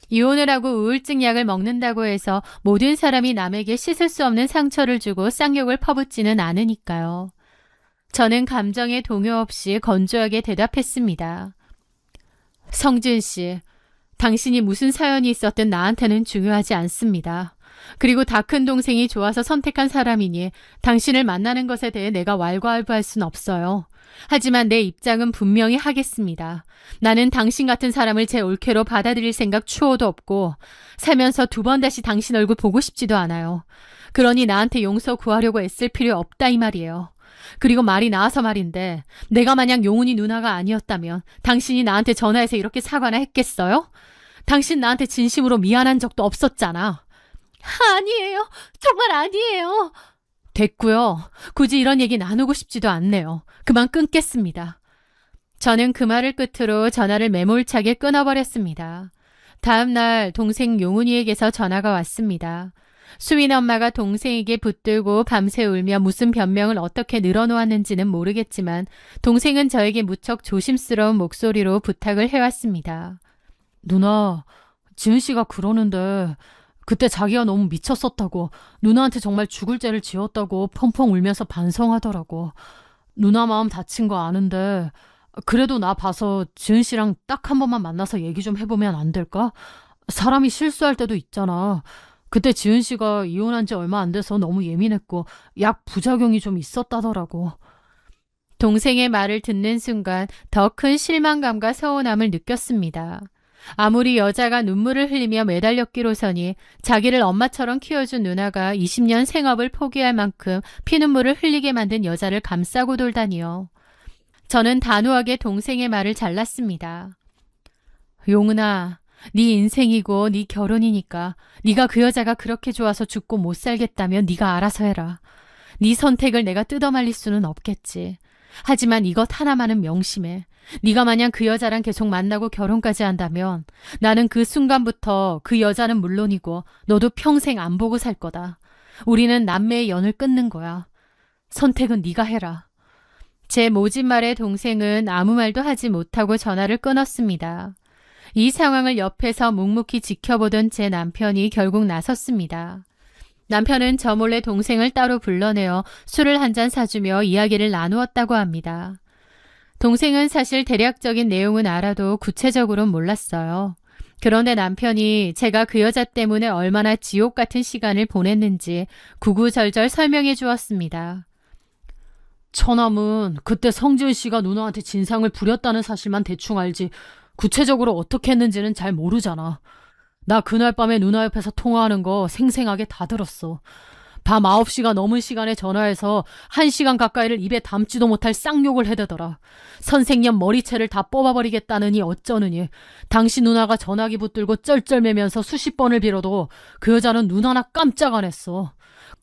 이혼을 하고 우울증 약을 먹는다고 해서 모든 사람이 남에게 씻을 수 없는 상처를 주고 쌍욕을 퍼붓지는 않으니까요. 저는 감정에 동요 없이 건조하게 대답했습니다. 성준 씨, 당신이 무슨 사연이 있었든 나한테는 중요하지 않습니다. 그리고 다 큰 동생이 좋아서 선택한 사람이니 당신을 만나는 것에 대해 내가 왈가왈부할 순 없어요. 하지만 내 입장은 분명히 하겠습니다. 나는 당신 같은 사람을 제 올케로 받아들일 생각 추호도 없고 살면서 두 번 다시 당신 얼굴 보고 싶지도 않아요. 그러니 나한테 용서 구하려고 애쓸 필요 없다 이 말이에요. 그리고 말이 나와서 말인데 내가 만약 용훈이 누나가 아니었다면 당신이 나한테 전화해서 이렇게 사과나 했겠어요? 당신 나한테 진심으로 미안한 적도 없었잖아. 아니에요. 정말 아니에요. 됐고요. 굳이 이런 얘기 나누고 싶지도 않네요. 그만 끊겠습니다. 저는 그 말을 끝으로 전화를 매몰차게 끊어버렸습니다. 다음 날 동생 용훈이에게서 전화가 왔습니다. 수인 엄마가 동생에게 붙들고 밤새 울며 무슨 변명을 어떻게 늘어놓았는지는 모르겠지만 동생은 저에게 무척 조심스러운 목소리로 부탁을 해왔습니다. 누나, 지은 씨가 그러는데 그때 자기가 너무 미쳤었다고 누나한테 정말 죽을 죄를 지었다고 펑펑 울면서 반성하더라고. 누나 마음 다친 거 아는데 그래도 나 봐서 지은 씨랑 딱 한 번만 만나서 얘기 좀 해보면 안 될까? 사람이 실수할 때도 있잖아. 그때 지은 씨가 이혼한 지 얼마 안 돼서 너무 예민했고 약 부작용이 좀 있었다더라고. 동생의 말을 듣는 순간 더 큰 실망감과 서운함을 느꼈습니다. 아무리 여자가 눈물을 흘리며 매달렸기로서니 자기를 엄마처럼 키워준 누나가 20년 생업을 포기할 만큼 피눈물을 흘리게 만든 여자를 감싸고 돌다니요. 저는 단호하게 동생의 말을 잘랐습니다. 용은아, 네 인생이고 네 결혼이니까 네가 그 여자가 그렇게 좋아서 죽고 못 살겠다면 네가 알아서 해라. 네 선택을 내가 뜯어말릴 수는 없겠지. 하지만 이것 하나만은 명심해. 네가 만약 그 여자랑 계속 만나고 결혼까지 한다면 나는 그 순간부터 그 여자는 물론이고 너도 평생 안 보고 살 거다. 우리는 남매의 연을 끊는 거야. 선택은 네가 해라. 제 모진 말에 동생은 아무 말도 하지 못하고 전화를 끊었습니다. 이 상황을 옆에서 묵묵히 지켜보던 제 남편이 결국 나섰습니다. 남편은 저 몰래 동생을 따로 불러내어 술을 한 잔 사주며 이야기를 나누었다고 합니다. 동생은 사실 대략적인 내용은 알아도 구체적으로는 몰랐어요. 그런데 남편이 제가 그 여자 때문에 얼마나 지옥 같은 시간을 보냈는지 구구절절 설명해 주었습니다. 처남은 그때 성지은 씨가 누나한테 진상을 부렸다는 사실만 대충 알지 구체적으로 어떻게 했는지는 잘 모르잖아. 나 그날 밤에 누나 옆에서 통화하는 거 생생하게 다 들었어. 밤 9시가 넘은 시간에 전화해서 1시간 가까이를 입에 담지도 못할 쌍욕을 해대더라. 선생님 머리채를 다 뽑아버리겠다느니 어쩌느니 당신 누나가 전화기 붙들고 쩔쩔매면서 수십 번을 빌어도 그 여자는 눈 하나 깜짝 안 했어.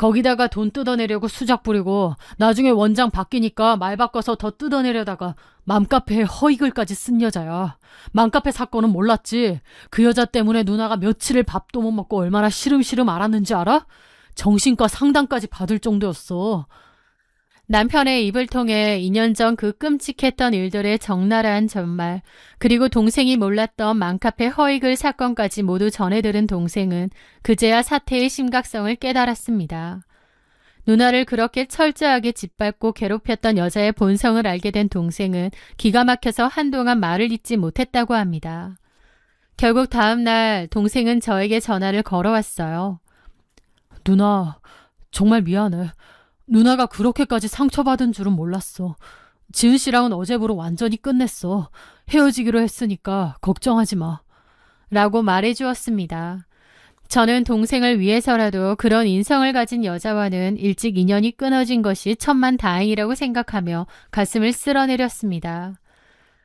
거기다가 돈 뜯어내려고 수작 부리고 나중에 원장 바뀌니까 말 바꿔서 더 뜯어내려다가 맘카페에 허위글까지 쓴 여자야. 맘카페 사건은 몰랐지. 그 여자 때문에 누나가 며칠을 밥도 못 먹고 얼마나 시름시름 앓았는지 알아? 정신과 상담까지 받을 정도였어. 남편의 입을 통해 2년 전 그 끔찍했던 일들의 적나라한 전말, 그리고 동생이 몰랐던 맘카페 허위글 사건까지 모두 전해 들은 동생은 그제야 사태의 심각성을 깨달았습니다. 누나를 그렇게 철저하게 짓밟고 괴롭혔던 여자의 본성을 알게 된 동생은 기가 막혀서 한동안 말을 잇지 못했다고 합니다. 결국 다음 날 동생은 저에게 전화를 걸어왔어요. 누나, 정말 미안해. 누나가 그렇게까지 상처받은 줄은 몰랐어. 지은 씨랑은 어제부로 완전히 끝냈어. 헤어지기로 했으니까 걱정하지 마. 라고 말해주었습니다. 저는 동생을 위해서라도 그런 인성을 가진 여자와는 일찍 인연이 끊어진 것이 천만다행이라고 생각하며 가슴을 쓸어내렸습니다.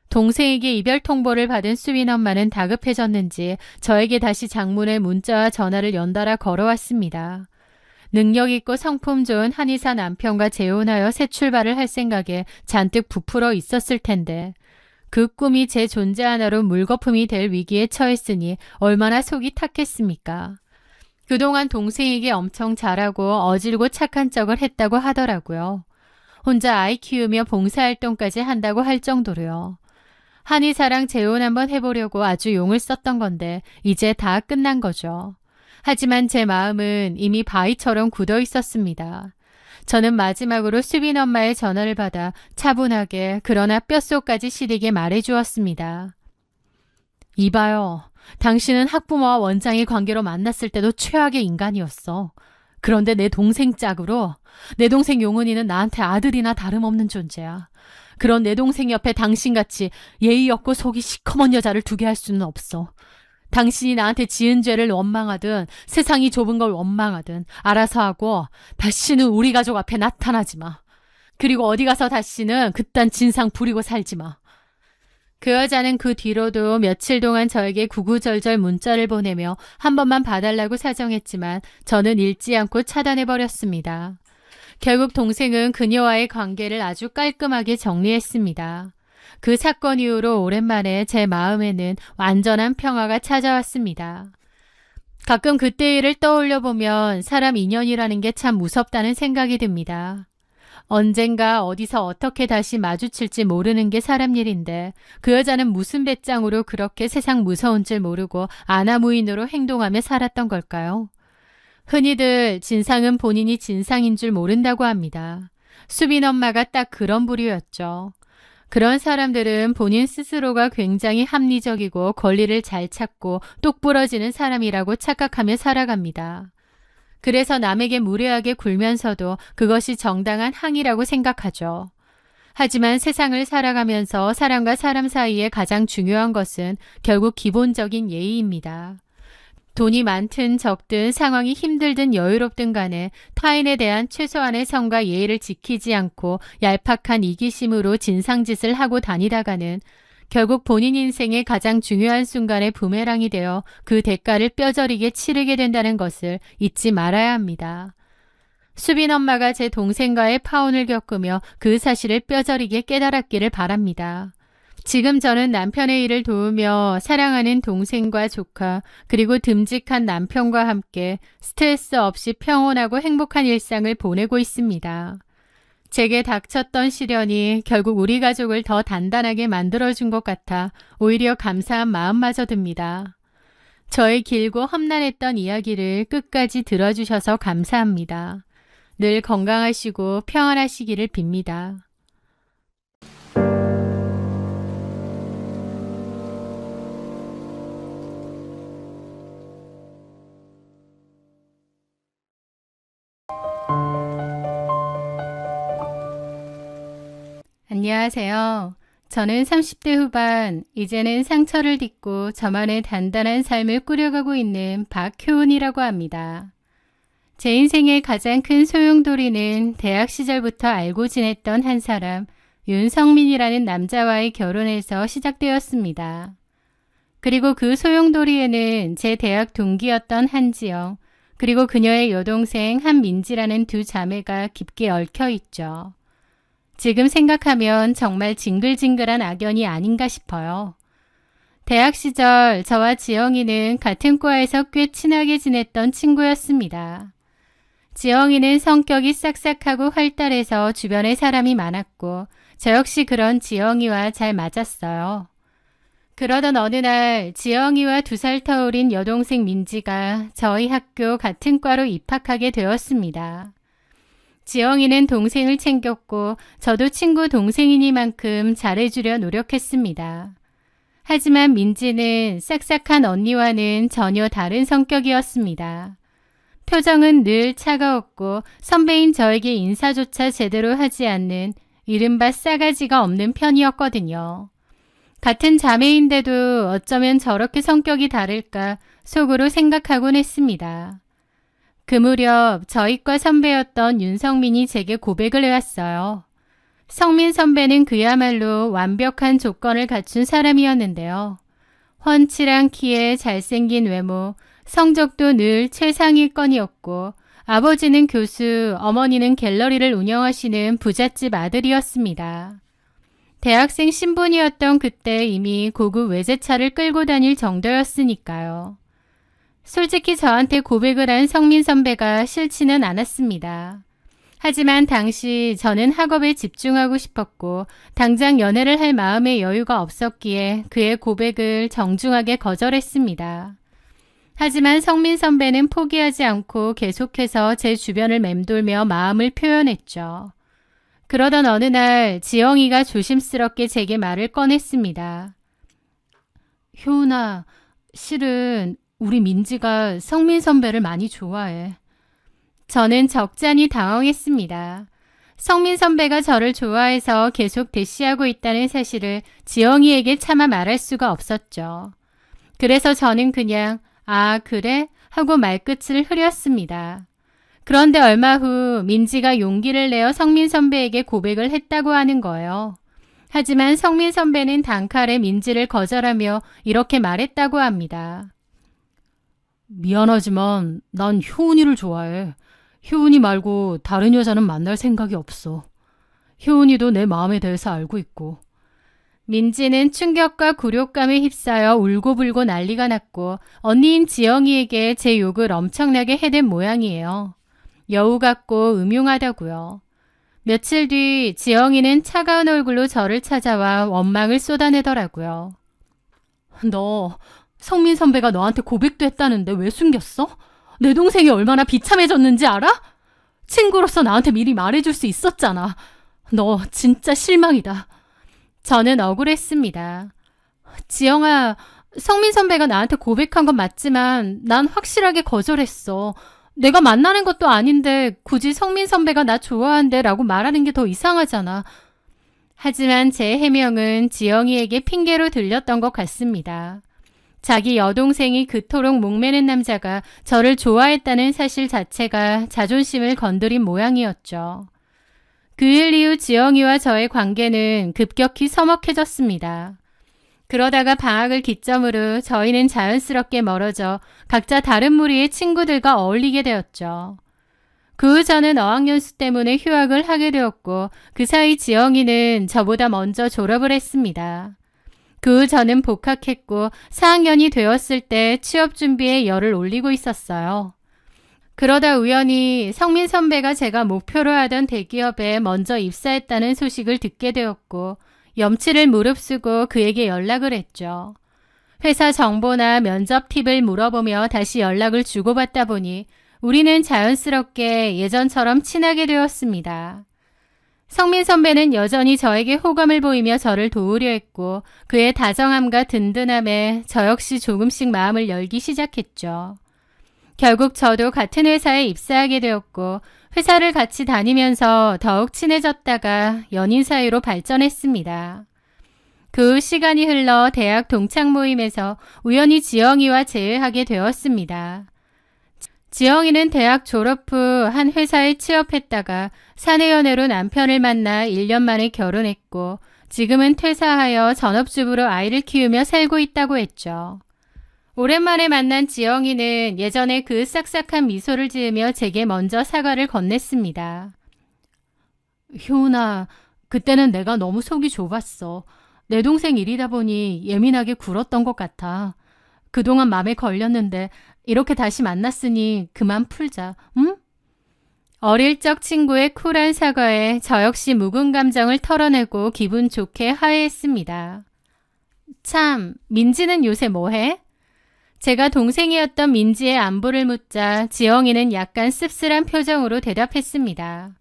동생에게 이별 통보를 받은 수빈 엄마는 다급해졌는지 저에게 다시 장문의 문자와 전화를 연달아 걸어왔습니다. 능력 있고 성품 좋은 한의사 남편과 재혼하여 새 출발을 할 생각에 잔뜩 부풀어 있었을 텐데 그 꿈이 제 존재 하나로 물거품이 될 위기에 처했으니 얼마나 속이 탔겠습니까? 그동안 동생에게 엄청 잘하고 어질고 착한 척을 했다고 하더라고요. 혼자 아이 키우며 봉사활동까지 한다고 할 정도로요. 한의사랑 재혼 한번 해보려고 아주 용을 썼던 건데 이제 다 끝난 거죠. 하지만 제 마음은 이미 바위처럼 굳어 있었습니다. 저는 마지막으로 수빈 엄마의 전화를 받아 차분하게 그러나 뼛속까지 시리게 말해주었습니다. 이봐요. 당신은 학부모와 원장의 관계로 만났을 때도 최악의 인간이었어. 그런데 내 동생 짝으로 내 동생 용은이는 나한테 아들이나 다름없는 존재야. 그런 내 동생 옆에 당신같이 예의 없고 속이 시커먼 여자를 두게 할 수는 없어. 당신이 나한테 지은 죄를 원망하든 세상이 좁은 걸 원망하든 알아서 하고 다시는 우리 가족 앞에 나타나지 마. 그리고 어디 가서 다시는 그딴 진상 부리고 살지 마. 그 여자는 그 뒤로도 며칠 동안 저에게 구구절절 문자를 보내며 한 번만 봐달라고 사정했지만 저는 읽지 않고 차단해버렸습니다. 결국 동생은 그녀와의 관계를 아주 깔끔하게 정리했습니다. 그 사건 이후로 오랜만에 제 마음에는 완전한 평화가 찾아왔습니다. 가끔 그때 일을 떠올려 보면 사람 인연이라는 게 참 무섭다는 생각이 듭니다. 언젠가 어디서 어떻게 다시 마주칠지 모르는 게 사람 일인데 그 여자는 무슨 배짱으로 그렇게 세상 무서운 줄 모르고 아나무인으로 행동하며 살았던 걸까요? 흔히들 진상은 본인이 진상인 줄 모른다고 합니다. 수빈 엄마가 딱 그런 부류였죠. 그런 사람들은 본인 스스로가 굉장히 합리적이고 권리를 잘 찾고 똑부러지는 사람이라고 착각하며 살아갑니다. 그래서 남에게 무례하게 굴면서도 그것이 정당한 항의라고 생각하죠. 하지만 세상을 살아가면서 사람과 사람 사이에 가장 중요한 것은 결국 기본적인 예의입니다. 돈이 많든 적든 상황이 힘들든 여유롭든 간에 타인에 대한 최소한의 성과 예의를 지키지 않고 얄팍한 이기심으로 진상짓을 하고 다니다가는 결국 본인 인생의 가장 중요한 순간에 부메랑이 되어 그 대가를 뼈저리게 치르게 된다는 것을 잊지 말아야 합니다. 수빈 엄마가 제 동생과의 파혼을 겪으며 그 사실을 뼈저리게 깨달았기를 바랍니다. 지금 저는 남편의 일을 도우며 사랑하는 동생과 조카 그리고 듬직한 남편과 함께 스트레스 없이 평온하고 행복한 일상을 보내고 있습니다. 제게 닥쳤던 시련이 결국 우리 가족을 더 단단하게 만들어준 것 같아 오히려 감사한 마음마저 듭니다. 저의 길고 험난했던 이야기를 끝까지 들어주셔서 감사합니다. 늘 건강하시고 평안하시기를 빕니다. 안녕하세요. 저는 30대 후반, 이제는 상처를 딛고 저만의 단단한 삶을 꾸려가고 있는 박효은이라고 합니다. 제 인생의 가장 큰 소용돌이는 대학 시절부터 알고 지냈던 한 사람, 윤성민이라는 남자와의 결혼에서 시작되었습니다. 그리고 그 소용돌이에는 제 대학 동기였던 한지영, 그리고 그녀의 여동생 한민지라는 두 자매가 깊게 얽혀 있죠. 지금 생각하면 정말 징글징글한 악연이 아닌가 싶어요. 대학 시절 저와 지영이는 같은 과에서 꽤 친하게 지냈던 친구였습니다. 지영이는 성격이 싹싹하고 활달해서 주변에 사람이 많았고 저 역시 그런 지영이와 잘 맞았어요. 그러던 어느 날 지영이와 2살 터울인 여동생 민지가 저희 학교 같은 과로 입학하게 되었습니다. 지영이는 동생을 챙겼고 저도 친구 동생이니만큼 잘해주려 노력했습니다. 하지만 민지는 싹싹한 언니와는 전혀 다른 성격이었습니다. 표정은 늘 차가웠고 선배인 저에게 인사조차 제대로 하지 않는 이른바 싸가지가 없는 편이었거든요. 같은 자매인데도 어쩌면 저렇게 성격이 다를까 속으로 생각하곤 했습니다. 그 무렵 저희과 선배였던 윤성민이 제게 고백을 해왔어요. 성민 선배는 그야말로 완벽한 조건을 갖춘 사람이었는데요. 훤칠한 키에 잘생긴 외모, 성적도 늘 최상위권이었고 아버지는 교수, 어머니는 갤러리를 운영하시는 부잣집 아들이었습니다. 대학생 신분이었던 그때 이미 고급 외제차를 끌고 다닐 정도였으니까요. 솔직히 저한테 고백을 한 성민 선배가 싫지는 않았습니다. 하지만 당시 저는 학업에 집중하고 싶었고 당장 연애를 할 마음의 여유가 없었기에 그의 고백을 정중하게 거절했습니다. 하지만 성민 선배는 포기하지 않고 계속해서 제 주변을 맴돌며 마음을 표현했죠. 그러던 어느 날 지영이가 조심스럽게 제게 말을 꺼냈습니다. 효은아, 실은 우리 민지가 성민 선배를 많이 좋아해. 저는 적잖이 당황했습니다. 성민 선배가 저를 좋아해서 계속 대시하고 있다는 사실을 지영이에게 차마 말할 수가 없었죠. 그래서 저는 그냥 아 그래? 하고 말끝을 흐렸습니다. 그런데 얼마 후 민지가 용기를 내어 성민 선배에게 고백을 했다고 하는 거예요. 하지만 성민 선배는 단칼에 민지를 거절하며 이렇게 말했다고 합니다. 미안하지만 난 효은이를 좋아해. 효은이 말고 다른 여자는 만날 생각이 없어. 효은이도 내 마음에 대해서 알고 있고. 민지는 충격과 굴욕감에 휩싸여 울고불고 난리가 났고 언니인 지영이에게 제 욕을 엄청나게 해댄 모양이에요. 여우 같고 음흉하다고요. 며칠 뒤 지영이는 차가운 얼굴로 저를 찾아와 원망을 쏟아내더라고요. 너 성민 선배가 너한테 고백도 했다는데 왜 숨겼어? 내 동생이 얼마나 비참해졌는지 알아? 친구로서 나한테 미리 말해줄 수 있었잖아. 너 진짜 실망이다. 저는 억울했습니다. 지영아, 성민 선배가 나한테 고백한 건 맞지만 난 확실하게 거절했어. 내가 만나는 것도 아닌데 굳이 성민 선배가 나 좋아한대 라고 말하는 게 더 이상하잖아. 하지만 제 해명은 지영이에게 핑계로 들렸던 것 같습니다. 자기 여동생이 그토록 목매는 남자가 저를 좋아했다는 사실 자체가 자존심을 건드린 모양이었죠. 그 일 이후 지영이와 저의 관계는 급격히 서먹해졌습니다. 그러다가 방학을 기점으로 저희는 자연스럽게 멀어져 각자 다른 무리의 친구들과 어울리게 되었죠. 그 후 저는 어학연수 때문에 휴학을 하게 되었고 그 사이 지영이는 저보다 먼저 졸업을 했습니다. 그 후 저는 복학했고 4학년이 되었을 때 취업 준비에 열을 올리고 있었어요. 그러다 우연히 성민 선배가 제가 목표로 하던 대기업에 먼저 입사했다는 소식을 듣게 되었고 염치를 무릅쓰고 그에게 연락을 했죠. 회사 정보나 면접 팁을 물어보며 다시 연락을 주고받다 보니 우리는 자연스럽게 예전처럼 친하게 되었습니다. 성민 선배는 여전히 저에게 호감을 보이며 저를 도우려 했고 그의 다정함과 든든함에 저 역시 조금씩 마음을 열기 시작했죠. 결국 저도 같은 회사에 입사하게 되었고 회사를 같이 다니면서 더욱 친해졌다가 연인 사이로 발전했습니다. 그 후 시간이 흘러 대학 동창 모임에서 우연히 지영이와 재회하게 되었습니다. 지영이는 대학 졸업 후 한 회사에 취업했다가 사내연애로 남편을 만나 1년 만에 결혼했고 지금은 퇴사하여 전업주부로 아이를 키우며 살고 있다고 했죠. 오랜만에 만난 지영이는 예전에 그 싹싹한 미소를 지으며 제게 먼저 사과를 건넸습니다. 효은아, 그때는 내가 너무 속이 좁았어. 내 동생 일이다 보니 예민하게 굴었던 것 같아. 그동안 맘에 걸렸는데 이렇게 다시 만났으니 그만 풀자, 응? 어릴 적 친구의 쿨한 사과에 저 역시 묵은 감정을 털어내고 기분 좋게 화해했습니다. 참, 민지는 요새 뭐해? 제가 동생이었던 민지의 안부를 묻자 지영이는 약간 씁쓸한 표정으로 대답했습니다.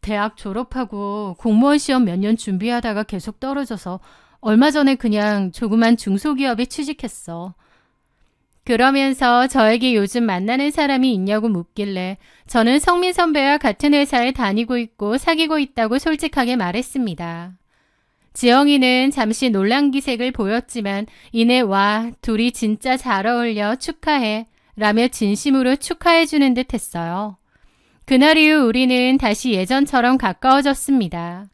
대학 졸업하고 공무원 시험 몇 년 준비하다가 계속 떨어져서 얼마 전에 그냥 조그만 중소기업에 취직했어. 그러면서 저에게 요즘 만나는 사람이 있냐고 묻길래 저는 성민 선배와 같은 회사에 다니고 있고 사귀고 있다고 솔직하게 말했습니다. 지영이는 잠시 놀란 기색을 보였지만 이내 와, 둘이 진짜 잘 어울려 축하해 라며 진심으로 축하해 주는 듯 했어요. 그날 이후 우리는 다시 예전처럼 가까워졌습니다.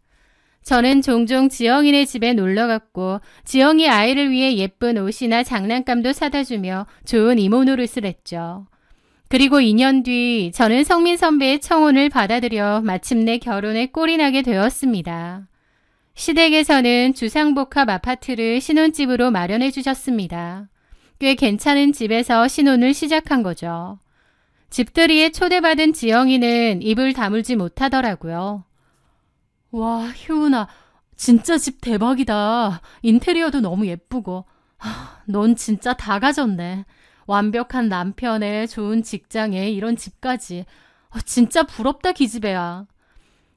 저는 종종 지영이네 집에 놀러 갔고 지영이 아이를 위해 예쁜 옷이나 장난감도 사다 주며 좋은 이모 노릇을 했죠. 그리고 2년 뒤 저는 성민 선배의 청혼을 받아들여 마침내 결혼에 꼴이 나게 되었습니다. 시댁에서는 주상복합 아파트를 신혼집으로 마련해 주셨습니다. 꽤 괜찮은 집에서 신혼을 시작한 거죠. 집들이에 초대받은 지영이는 입을 다물지 못하더라고요. 와, 효은아, 진짜 집 대박이다. 인테리어도 너무 예쁘고. 넌 진짜 다 가졌네. 완벽한 남편에 좋은 직장에 이런 집까지. 진짜 부럽다, 기집애야.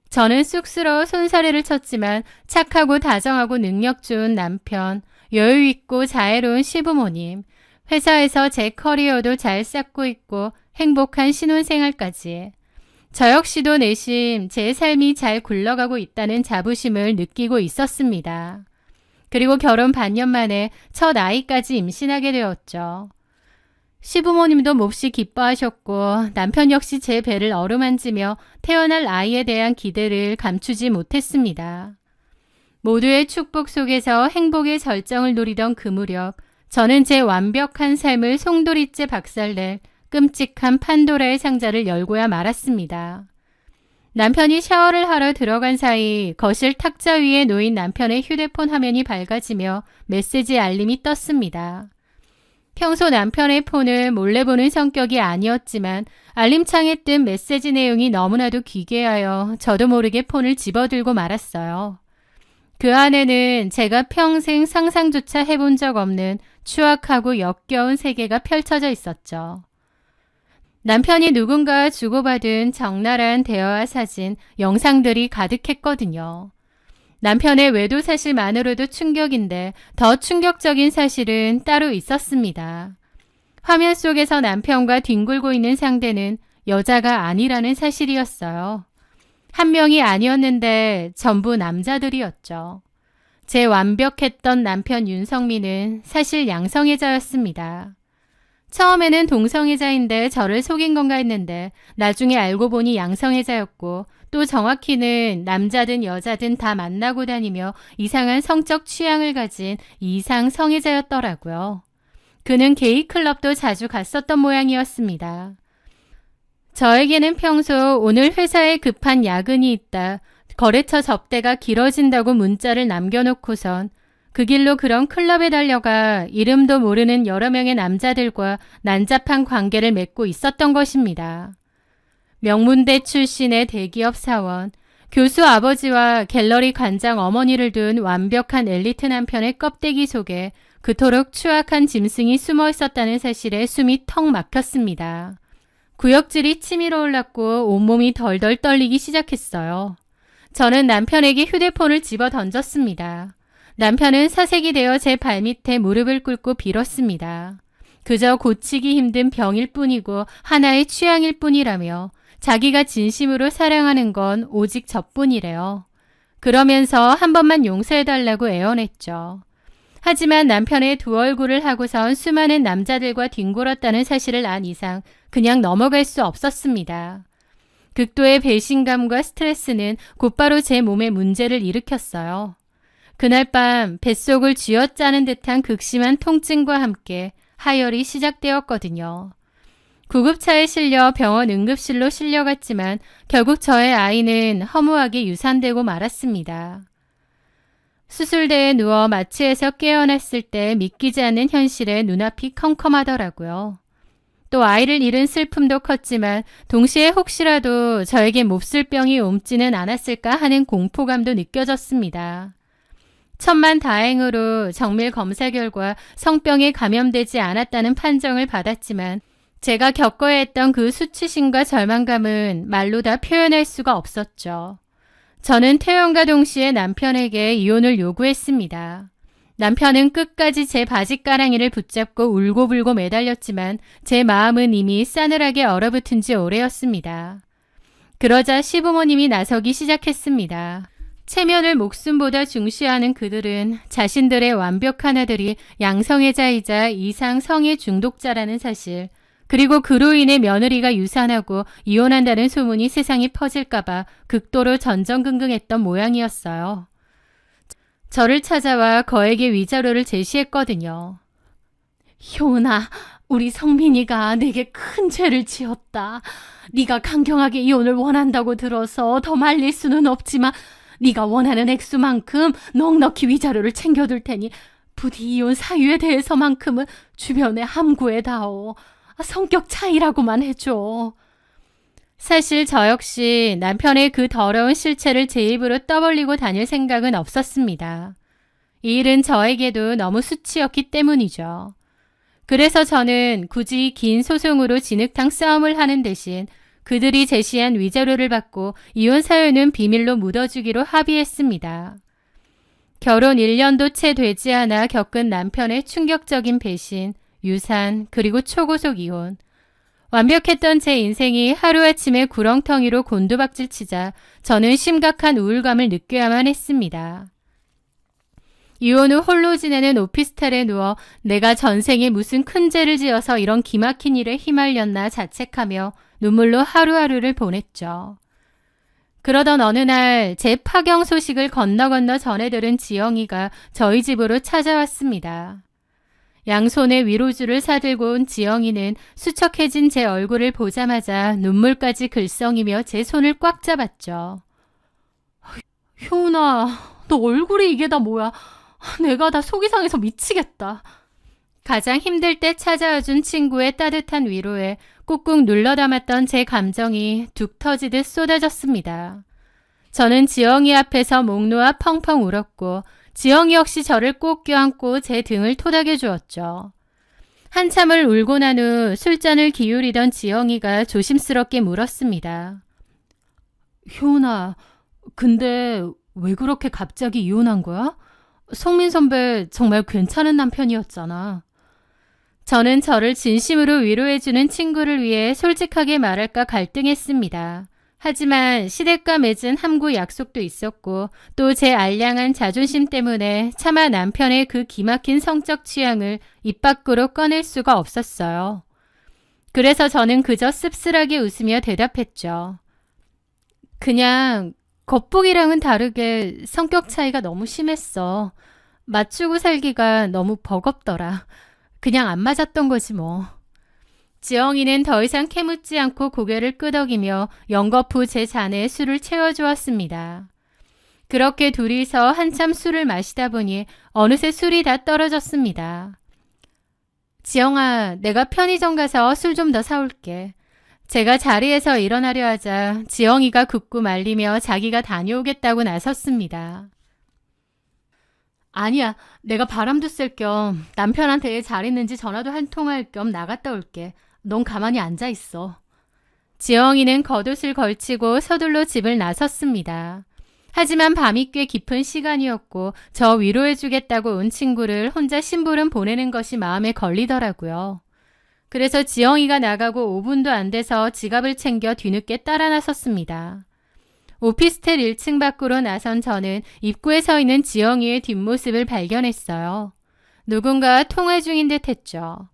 저는 쑥스러워 손사래를 쳤지만 착하고 다정하고 능력 좋은 남편, 여유 있고 자애로운 시부모님, 회사에서 제 커리어도 잘 쌓고 있고 행복한 신혼생활까지. 저 역시도 내심 제 삶이 잘 굴러가고 있다는 자부심을 느끼고 있었습니다. 그리고 결혼 반년 만에 첫 아이까지 임신하게 되었죠. 시부모님도 몹시 기뻐하셨고 남편 역시 제 배를 어루만지며 태어날 아이에 대한 기대를 감추지 못했습니다. 모두의 축복 속에서 행복의 절정을 누리던 그 무렵 저는 제 완벽한 삶을 송두리째 박살낼 끔찍한 판도라의 상자를 열고야 말았습니다. 남편이 샤워를 하러 들어간 사이 거실 탁자 위에 놓인 남편의 휴대폰 화면이 밝아지며 메시지 알림이 떴습니다. 평소 남편의 폰을 몰래 보는 성격이 아니었지만 알림창에 뜬 메시지 내용이 너무나도 기괴하여 저도 모르게 폰을 집어들고 말았어요. 그 안에는 제가 평생 상상조차 해본 적 없는 추악하고 역겨운 세계가 펼쳐져 있었죠. 남편이 누군가와 주고받은 적나라한 대화와 사진, 영상들이 가득했거든요. 남편의 외도 사실만으로도 충격인데 더 충격적인 사실은 따로 있었습니다. 화면 속에서 남편과 뒹굴고 있는 상대는 여자가 아니라는 사실이었어요. 한 명이 아니었는데 전부 남자들이었죠. 제 완벽했던 남편 윤성민은 사실 양성애자였습니다. 처음에는 동성애자인데 저를 속인 건가 했는데 나중에 알고 보니 양성애자였고 또 정확히는 남자든 여자든 다 만나고 다니며 이상한 성적 취향을 가진 이상 성애자였더라고요. 그는 게이클럽도 자주 갔었던 모양이었습니다. 저에게는 평소 오늘 회사에 급한 야근이 있다, 거래처 접대가 길어진다고 문자를 남겨놓고선 그 길로 그런 클럽에 달려가 이름도 모르는 여러 명의 남자들과 난잡한 관계를 맺고 있었던 것입니다. 명문대 출신의 대기업 사원, 교수 아버지와 갤러리 관장 어머니를 둔 완벽한 엘리트 남편의 껍데기 속에 그토록 추악한 짐승이 숨어 있었다는 사실에 숨이 턱 막혔습니다. 구역질이 치밀어 올랐고 온몸이 덜덜 떨리기 시작했어요. 저는 남편에게 휴대폰을 집어 던졌습니다. 남편은 사색이 되어 제 발밑에 무릎을 꿇고 빌었습니다. 그저 고치기 힘든 병일 뿐이고 하나의 취향일 뿐이라며 자기가 진심으로 사랑하는 건 오직 저뿐이래요. 그러면서 한 번만 용서해달라고 애원했죠. 하지만 남편의 두 얼굴을 하고선 수많은 남자들과 뒹굴었다는 사실을 안 이상 그냥 넘어갈 수 없었습니다. 극도의 배신감과 스트레스는 곧바로 제 몸에 문제를 일으켰어요. 그날 밤 뱃속을 쥐어짜는 듯한 극심한 통증과 함께 하혈이 시작되었거든요. 구급차에 실려 병원 응급실로 실려갔지만 결국 저의 아이는 허무하게 유산되고 말았습니다. 수술대에 누워 마취해서 깨어났을 때 믿기지 않는 현실에 눈앞이 컴컴하더라고요. 또 아이를 잃은 슬픔도 컸지만 동시에 혹시라도 저에게 몹쓸 병이 옮지는 않았을까 하는 공포감도 느껴졌습니다. 천만다행으로 정밀 검사 결과 성병에 감염되지 않았다는 판정을 받았지만 제가 겪어야 했던 그 수치심과 절망감은 말로 다 표현할 수가 없었죠. 저는 퇴원과 동시에 남편에게 이혼을 요구했습니다. 남편은 끝까지 제 바지가랑이를 붙잡고 울고불고 매달렸지만 제 마음은 이미 싸늘하게 얼어붙은 지 오래였습니다. 그러자 시부모님이 나서기 시작했습니다. 체면을 목숨보다 중시하는 그들은 자신들의 완벽한 아들이 양성애자이자 이상 성애 중독자라는 사실, 그리고 그로 인해 며느리가 유산하고 이혼한다는 소문이 세상에 퍼질까봐 극도로 전전긍긍했던 모양이었어요. 저를 찾아와 거액의 위자료를 제시했거든요. 효은아, 우리 성민이가 내게 큰 죄를 지었다. 네가 강경하게 이혼을 원한다고 들어서 더 말릴 수는 없지만 네가 원하는 액수만큼 넉넉히 위자료를 챙겨둘 테니 부디 이혼 사유에 대해서만큼은 주변에 함구해다오. 성격 차이라고만 해줘. 사실 저 역시 남편의 그 더러운 실체를 제 입으로 떠벌리고 다닐 생각은 없었습니다. 이 일은 저에게도 너무 수치였기 때문이죠. 그래서 저는 굳이 긴 소송으로 진흙탕 싸움을 하는 대신 그들이 제시한 위자료를 받고 이혼 사유는 비밀로 묻어주기로 합의했습니다. 결혼 1년도 채 되지 않아 겪은 남편의 충격적인 배신, 유산, 그리고 초고속 이혼. 완벽했던 제 인생이 하루아침에 구렁텅이로 곤두박질 치자 저는 심각한 우울감을 느껴야만 했습니다. 이혼 후 홀로 지내는 오피스텔에 누워 내가 전생에 무슨 큰 죄를 지어서 이런 기막힌 일에 휘말렸나 자책하며 눈물로 하루하루를 보냈죠. 그러던 어느 날 제 파경 소식을 건너 전해 들은 지영이가 저희 집으로 찾아왔습니다. 양손에 위로주를 사들고 온 지영이는 수척해진 제 얼굴을 보자마자 눈물까지 글썽이며 제 손을 꽉 잡았죠. 효은아, 너 얼굴이 이게 다 뭐야? 내가 다 속이 상해서 미치겠다. 가장 힘들 때 찾아와준 친구의 따뜻한 위로에 꾹꾹 눌러 담았던 제 감정이 툭 터지듯 쏟아졌습니다. 저는 지영이 앞에서 목 놓아 펑펑 울었고 지영이 역시 저를 꼭 껴안고 제 등을 토닥여 주었죠. 한참을 울고 난 후 술잔을 기울이던 지영이가 조심스럽게 물었습니다. 효은아, 근데 왜 그렇게 갑자기 이혼한 거야? 성민 선배 정말 괜찮은 남편이었잖아. 저는 저를 진심으로 위로해주는 친구를 위해 솔직하게 말할까 갈등했습니다. 하지만 시댁과 맺은 함구 약속도 있었고 또 제 알량한 자존심 때문에 차마 남편의 그 기막힌 성적 취향을 입 밖으로 꺼낼 수가 없었어요. 그래서 저는 그저 씁쓸하게 웃으며 대답했죠. 그냥 겉보기랑은 다르게 성격 차이가 너무 심했어. 맞추고 살기가 너무 버겁더라. 그냥 안 맞았던 거지 뭐. 지영이는 더 이상 캐묻지 않고 고개를 끄덕이며 연거푸 제 잔에 술을 채워주었습니다. 그렇게 둘이서 한참 술을 마시다 보니 어느새 술이 다 떨어졌습니다. 지영아, 내가 편의점 가서 술 좀 더 사올게. 제가 자리에서 일어나려 하자 지영이가 굳고 말리며 자기가 다녀오겠다고 나섰습니다. 아니야, 내가 바람도 쐴 겸 남편한테 잘 있는지 전화도 한 통할 겸 나갔다 올게. 넌 가만히 앉아 있어. 지영이는 겉옷을 걸치고 서둘러 집을 나섰습니다. 하지만 밤이 꽤 깊은 시간이었고 저 위로해주겠다고 온 친구를 혼자 심부름 보내는 것이 마음에 걸리더라고요. 그래서 지영이가 나가고 5분도 안 돼서 지갑을 챙겨 뒤늦게 따라 나섰습니다. 오피스텔 1층 밖으로 나선 저는 입구에 서 있는 지영이의 뒷모습을 발견했어요. 누군가와 통화 중인 듯 했죠.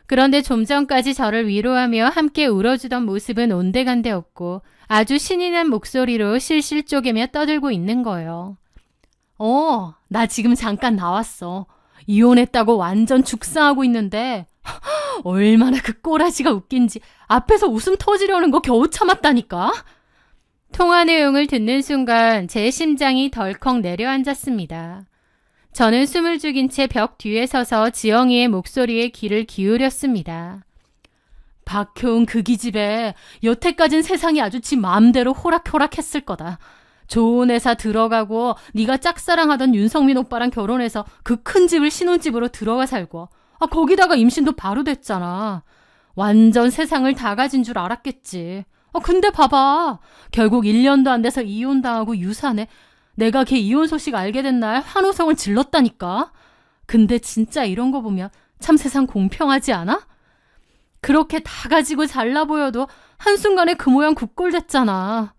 그런데 좀 전까지 저를 위로하며 함께 울어주던 모습은 온데간데 없고 아주 신이 난 목소리로 실실 쪼개며 떠들고 있는 거예요. 나 지금 잠깐 나왔어. 이혼했다고 완전 죽상하고 있는데 얼마나 그 꼬라지가 웃긴지 앞에서 웃음 터지려는 거 겨우 참았다니까. 통화 내용을 듣는 순간 제 심장이 덜컥 내려앉았습니다. 저는 숨을 죽인 채 벽 뒤에 서서 지영이의 목소리에 귀를 기울였습니다. 박효은 그 기집애 여태까진 세상이 아주 지 마음대로 호락호락했을 거다. 좋은 회사 들어가고 네가 짝사랑하던 윤성민 오빠랑 결혼해서 그 큰 집을 신혼집으로 들어가 살고 거기다가 임신도 바로 됐잖아. 완전 세상을 다 가진 줄 알았겠지. 근데 봐봐. 결국 1년도 안 돼서 이혼당하고 유산해. 내가 걔 이혼 소식 알게 된 날 환호성을 질렀다니까. 근데 진짜 이런 거 보면 참 세상 공평하지 않아? 그렇게 다 가지고 잘나 보여도 한순간에 그 모양 굳골됐잖아.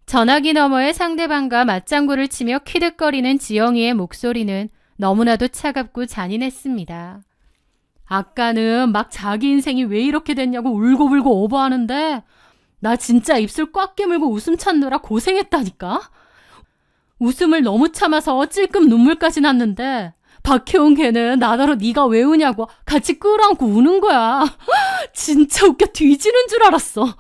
전화기 너머의 상대방과 맞장구를 치며 퀴득거리는 지영이의 목소리는 너무나도 차갑고 잔인했습니다. 아까는 막 자기 인생이 왜 이렇게 됐냐고 울고불고 오버하는데 나 진짜 입술 꽉 깨물고 웃음 참느라 고생했다니까. 웃음을 너무 참아서 찔끔 눈물까지 났는데 박혜원 걔는 나더러 네가 왜 우냐고 같이 끌어안고 우는 거야. 진짜 웃겨 뒤지는 줄 알았어.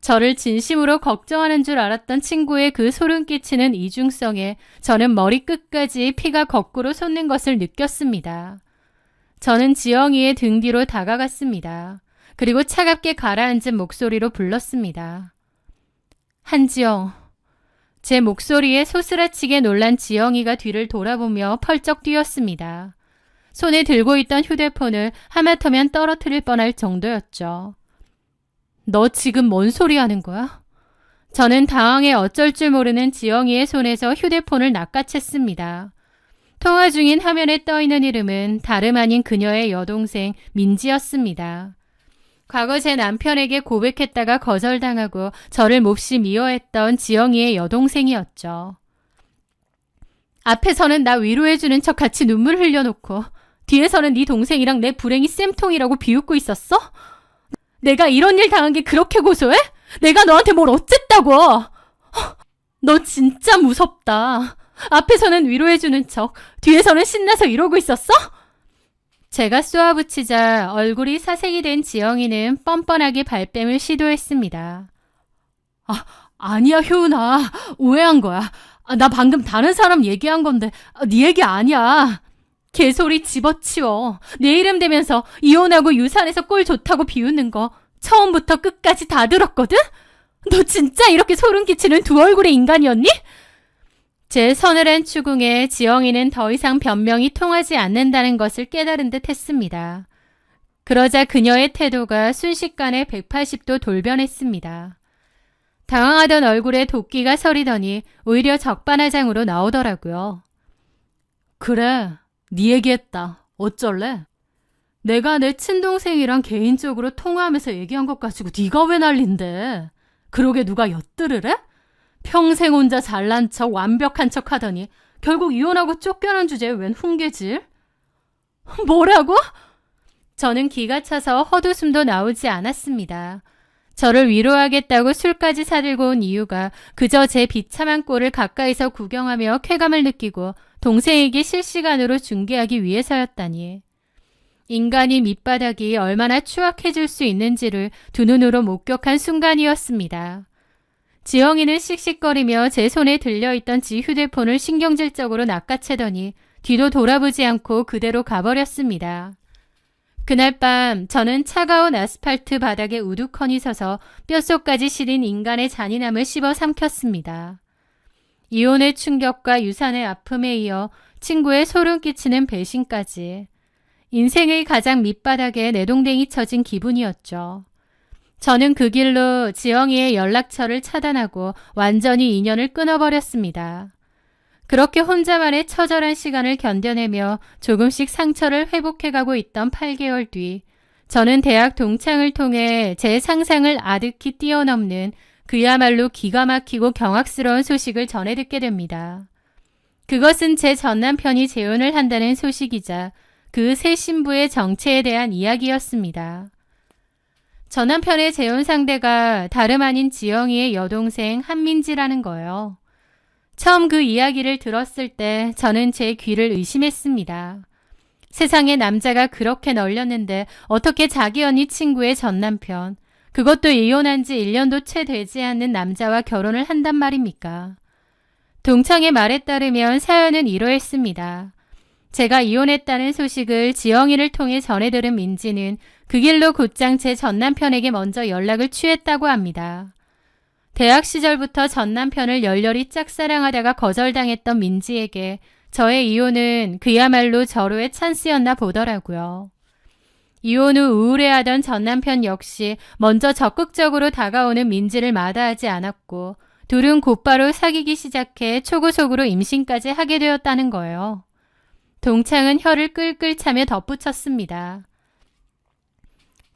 저를 진심으로 걱정하는 줄 알았던 친구의 그 소름 끼치는 이중성에 저는 머리끝까지 피가 거꾸로 솟는 것을 느꼈습니다. 저는 지영이의 등 뒤로 다가갔습니다. 그리고 차갑게 가라앉은 목소리로 불렀습니다. 한지영. 제 목소리에 소스라치게 놀란 지영이가 뒤를 돌아보며 펄쩍 뛰었습니다. 손에 들고 있던 휴대폰을 하마터면 떨어뜨릴 뻔할 정도였죠. 너 지금 뭔 소리 하는 거야? 저는 당황해 어쩔 줄 모르는 지영이의 손에서 휴대폰을 낚아챘습니다. 통화 중인 화면에 떠있는 이름은 다름 아닌 그녀의 여동생 민지였습니다. 과거 제 남편에게 고백했다가 거절당하고 저를 몹시 미워했던 지영이의 여동생이었죠. 앞에서는 나 위로해주는 척 같이 눈물 흘려놓고 뒤에서는 네 동생이랑 내 불행이 쌤통이라고 비웃고 있었어? 내가 이런 일 당한 게 그렇게 고소해? 내가 너한테 뭘 어쨌다고? 너 진짜 무섭다. 앞에서는 위로해주는 척, 뒤에서는 신나서 이러고 있었어? 제가 쏘아붙이자 얼굴이 사색이 된 지영이는 뻔뻔하게 발뺌을 시도했습니다. 아니야 효은아. 오해한 거야. 나 방금 다른 사람 얘기한 건데 네 얘기 아니야. 개소리 집어치워. 내 이름 대면서 이혼하고 유산해서 꼴 좋다고 비웃는 거 처음부터 끝까지 다 들었거든? 너 진짜 이렇게 소름 끼치는 두 얼굴의 인간이었니? 제 서늘한 추궁에 지영이는 더 이상 변명이 통하지 않는다는 것을 깨달은 듯 했습니다. 그러자 그녀의 태도가 순식간에 180도 돌변했습니다. 당황하던 얼굴에 도끼가 서리더니 오히려 적반하장으로 나오더라고요. 그래, 네 얘기했다. 어쩔래? 내가 내 친동생이랑 개인적으로 통화하면서 얘기한 것 가지고 네가 왜 난린데? 그러게 누가 엿들으래? 평생 혼자 잘난 척 완벽한 척 하더니 결국 이혼하고 쫓겨난 주제에 웬 훈계질? 뭐라고? 저는 기가 차서 헛웃음도 나오지 않았습니다. 저를 위로하겠다고 술까지 사들고 온 이유가 그저 제 비참한 꼴을 가까이서 구경하며 쾌감을 느끼고 동생에게 실시간으로 중계하기 위해서였다니. 인간이 밑바닥이 얼마나 추악해질 수 있는지를 두 눈으로 목격한 순간이었습니다. 지영이는 씩씩거리며 제 손에 들려있던 지 휴대폰을 신경질적으로 낚아채더니 뒤도 돌아보지 않고 그대로 가버렸습니다. 그날 밤 저는 차가운 아스팔트 바닥에 우두커니 서서 뼛속까지 시린 인간의 잔인함을 씹어 삼켰습니다. 이혼의 충격과 유산의 아픔에 이어 친구의 소름 끼치는 배신까지. 인생의 가장 밑바닥에 내동댕이 쳐진 기분이었죠. 저는 그 길로 지영이의 연락처를 차단하고 완전히 인연을 끊어버렸습니다. 그렇게 혼자만의 처절한 시간을 견뎌내며 조금씩 상처를 회복해가고 있던 8개월 뒤, 저는 대학 동창을 통해 제 상상을 아득히 뛰어넘는 그야말로 기가 막히고 경악스러운 소식을 전해 듣게 됩니다. 그것은 제 전남편이 재혼을 한다는 소식이자 그 새 신부의 정체에 대한 이야기였습니다. 전남편의 재혼 상대가 다름 아닌 지영이의 여동생 한민지라는 거예요. 처음 그 이야기를 들었을 때 저는 제 귀를 의심했습니다. 세상에 남자가 그렇게 널렸는데 어떻게 자기 언니 친구의 전 남편, 그것도 이혼한 지 1년도 채 되지 않는 남자와 결혼을 한단 말입니까? 동창의 말에 따르면 사연은 이러했습니다. 제가 이혼했다는 소식을 지영이를 통해 전해 들은 민지는 그 길로 곧장 제 전 남편에게 먼저 연락을 취했다고 합니다. 대학 시절부터 전 남편을 열렬히 짝사랑하다가 거절당했던 민지에게 저의 이혼은 그야말로 절호의 찬스였나 보더라고요. 이혼 후 우울해하던 전 남편 역시 먼저 적극적으로 다가오는 민지를 마다하지 않았고 둘은 곧바로 사귀기 시작해 초고속으로 임신까지 하게 되었다는 거예요. 동창은 혀를 끌끌 차며 덧붙였습니다.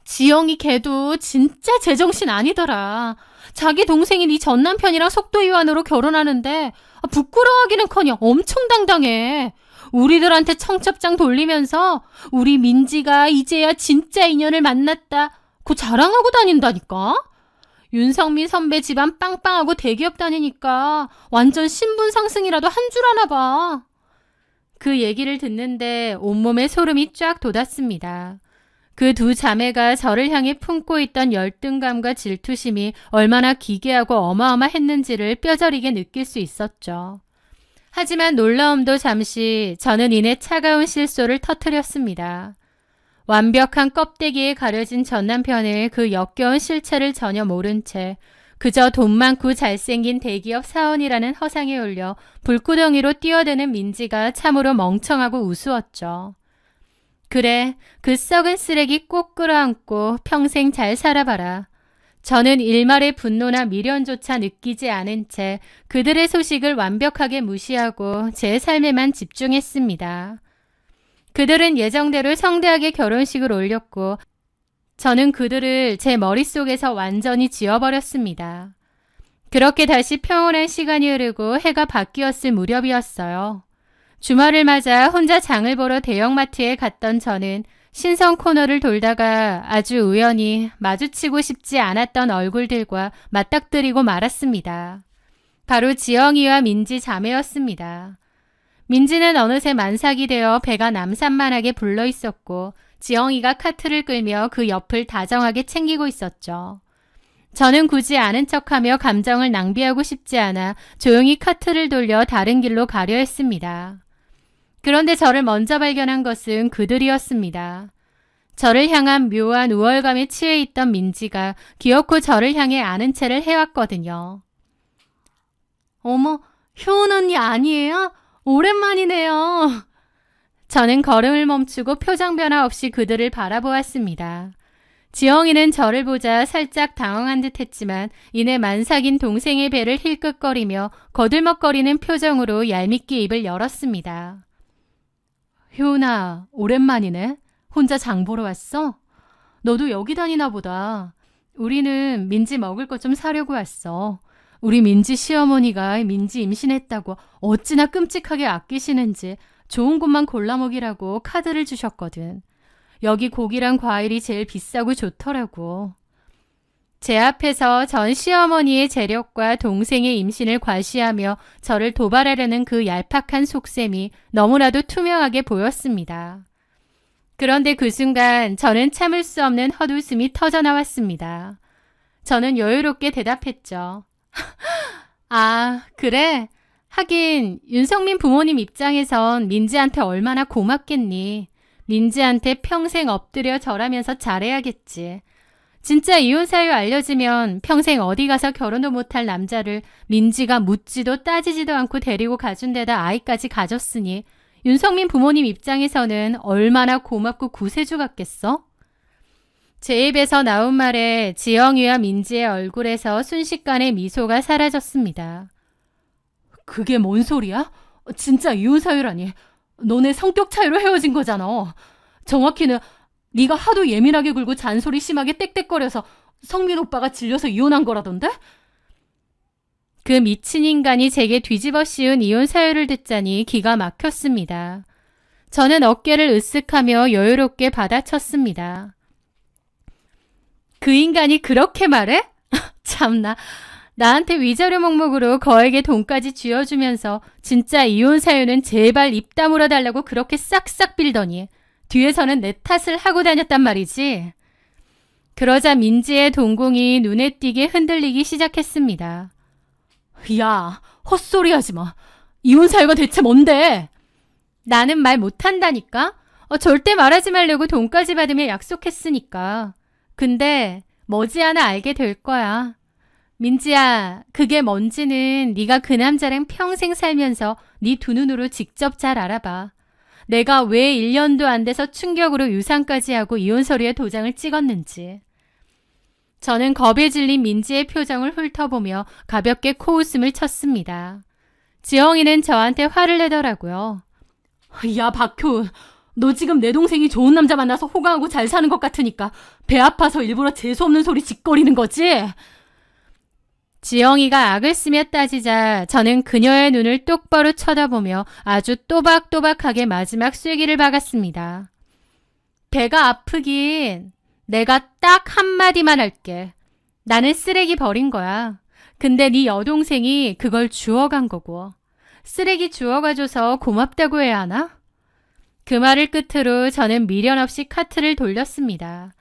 지영이 걔도 진짜 제정신 아니더라. 자기 동생이 네 전 남편이랑 속도 위반으로 결혼하는데 부끄러워하기는커녕 엄청 당당해. 우리들한테 청첩장 돌리면서 우리 민지가 이제야 진짜 인연을 만났다 고 자랑하고 다닌다니까. 윤성민 선배 집안 빵빵하고 대기업 다니니까 완전 신분 상승이라도 한 줄 아나 봐. 그 얘기를 듣는데 온몸에 소름이 쫙 돋았습니다. 그 두 자매가 저를 향해 품고 있던 열등감과 질투심이 얼마나 기괴하고 어마어마했는지를 뼈저리게 느낄 수 있었죠. 하지만 놀라움도 잠시 저는 이내 차가운 실소를 터뜨렸습니다. 완벽한 껍데기에 가려진 전 남편의 그 역겨운 실체를 전혀 모른 채 그저 돈 많고 잘생긴 대기업 사원이라는 허상에 올려 불구덩이로 뛰어드는 민지가 참으로 멍청하고 우스웠죠. 그래, 그 썩은 쓰레기 꼭 끌어안고 평생 잘 살아봐라. 저는 일말의 분노나 미련조차 느끼지 않은 채 그들의 소식을 완벽하게 무시하고 제 삶에만 집중했습니다. 그들은 예정대로 성대하게 결혼식을 올렸고 저는 그들을 제 머릿속에서 완전히 지워버렸습니다. 그렇게 다시 평온한 시간이 흐르고 해가 바뀌었을 무렵이었어요. 주말을 맞아 혼자 장을 보러 대형마트에 갔던 저는 신선 코너를 돌다가 아주 우연히 마주치고 싶지 않았던 얼굴들과 맞닥뜨리고 말았습니다. 바로 지영이와 민지 자매였습니다. 민지는 어느새 만삭이 되어 배가 남산만하게 불러 있었고 지영이가 카트를 끌며 그 옆을 다정하게 챙기고 있었죠. 저는 굳이 아는 척하며 감정을 낭비하고 싶지 않아 조용히 카트를 돌려 다른 길로 가려 했습니다. 그런데 저를 먼저 발견한 것은 그들이었습니다. 저를 향한 묘한 우월감에 취해 있던 민지가 기어코 저를 향해 아는 체를 해왔거든요. 어머, 효은 언니 아니에요? 오랜만이네요. 저는 걸음을 멈추고 표정 변화 없이 그들을 바라보았습니다. 지영이는 저를 보자 살짝 당황한 듯 했지만 이내 만삭인 동생의 배를 힐끗거리며 거들먹거리는 표정으로 얄밉게 입을 열었습니다. 효은아, 오랜만이네. 혼자 장 보러 왔어? 너도 여기 다니나 보다. 우리는 민지 먹을 것 좀 사려고 왔어. 우리 민지 시어머니가 민지 임신했다고 어찌나 끔찍하게 아끼시는지 좋은 곳만 골라 먹이라고 카드를 주셨거든. 여기 고기랑 과일이 제일 비싸고 좋더라고. 제 앞에서 전 시어머니의 재력과 동생의 임신을 과시하며 저를 도발하려는 그 얄팍한 속셈이 너무나도 투명하게 보였습니다. 그런데 그 순간 저는 참을 수 없는 헛웃음이 터져나왔습니다. 저는 여유롭게 대답했죠. 아, 그래? 하긴 윤성민 부모님 입장에선 민지한테 얼마나 고맙겠니. 민지한테 평생 엎드려 절하면서 잘해야겠지. 진짜 이혼 사유 알려지면 평생 어디 가서 결혼도 못할 남자를 민지가 묻지도 따지지도 않고 데리고 가준 데다 아이까지 가졌으니 윤성민 부모님 입장에서는 얼마나 고맙고 구세주 같겠어? 제 입에서 나온 말에 지영이와 민지의 얼굴에서 순식간에 미소가 사라졌습니다. 그게 뭔 소리야? 진짜 이혼 사유라니. 너네 성격 차이로 헤어진 거잖아. 정확히는 네가 하도 예민하게 굴고 잔소리 심하게 떽떽거려서 성민 오빠가 질려서 이혼한 거라던데? 그 미친 인간이 제게 뒤집어 씌운 이혼 사유를 듣자니 기가 막혔습니다. 저는 어깨를 으쓱하며 여유롭게 받아쳤습니다. 그 인간이 그렇게 말해? 참나. 나한테 위자료 명목으로 거액의 돈까지 쥐어주면서 진짜 이혼 사유는 제발 입 다물어 달라고 그렇게 싹싹 빌더니 뒤에서는 내 탓을 하고 다녔단 말이지. 그러자 민지의 동공이 눈에 띄게 흔들리기 시작했습니다. 야, 헛소리 하지 마. 이혼 사유가 대체 뭔데? 나는 말 못한다니까? 절대 말하지 말려고 돈까지 받으며 약속했으니까. 근데 머지않아 알게 될 거야. 민지야, 그게 뭔지는 네가 그 남자랑 평생 살면서 네 두 눈으로 직접 잘 알아봐. 내가 왜 1년도 안 돼서 충격으로 유산까지 하고 이혼 서류에 도장을 찍었는지. 저는 겁에 질린 민지의 표정을 훑어보며 가볍게 코웃음을 쳤습니다. 지영이는 저한테 화를 내더라고요. 야, 박효은. 너 지금 내 동생이 좋은 남자 만나서 호강하고 잘 사는 것 같으니까 배 아파서 일부러 재수없는 소리 짓거리는 거지? 지영이가 악을 쓰며 따지자 저는 그녀의 눈을 똑바로 쳐다보며 아주 또박또박하게 마지막 쐐기를 박았습니다. 배가 아프긴. 내가 딱 한마디만 할게. 나는 쓰레기 버린 거야. 근데 네 여동생이 그걸 주워간 거고. 쓰레기 주워가줘서 고맙다고 해야 하나? 그 말을 끝으로 저는 미련 없이 카트를 돌렸습니다.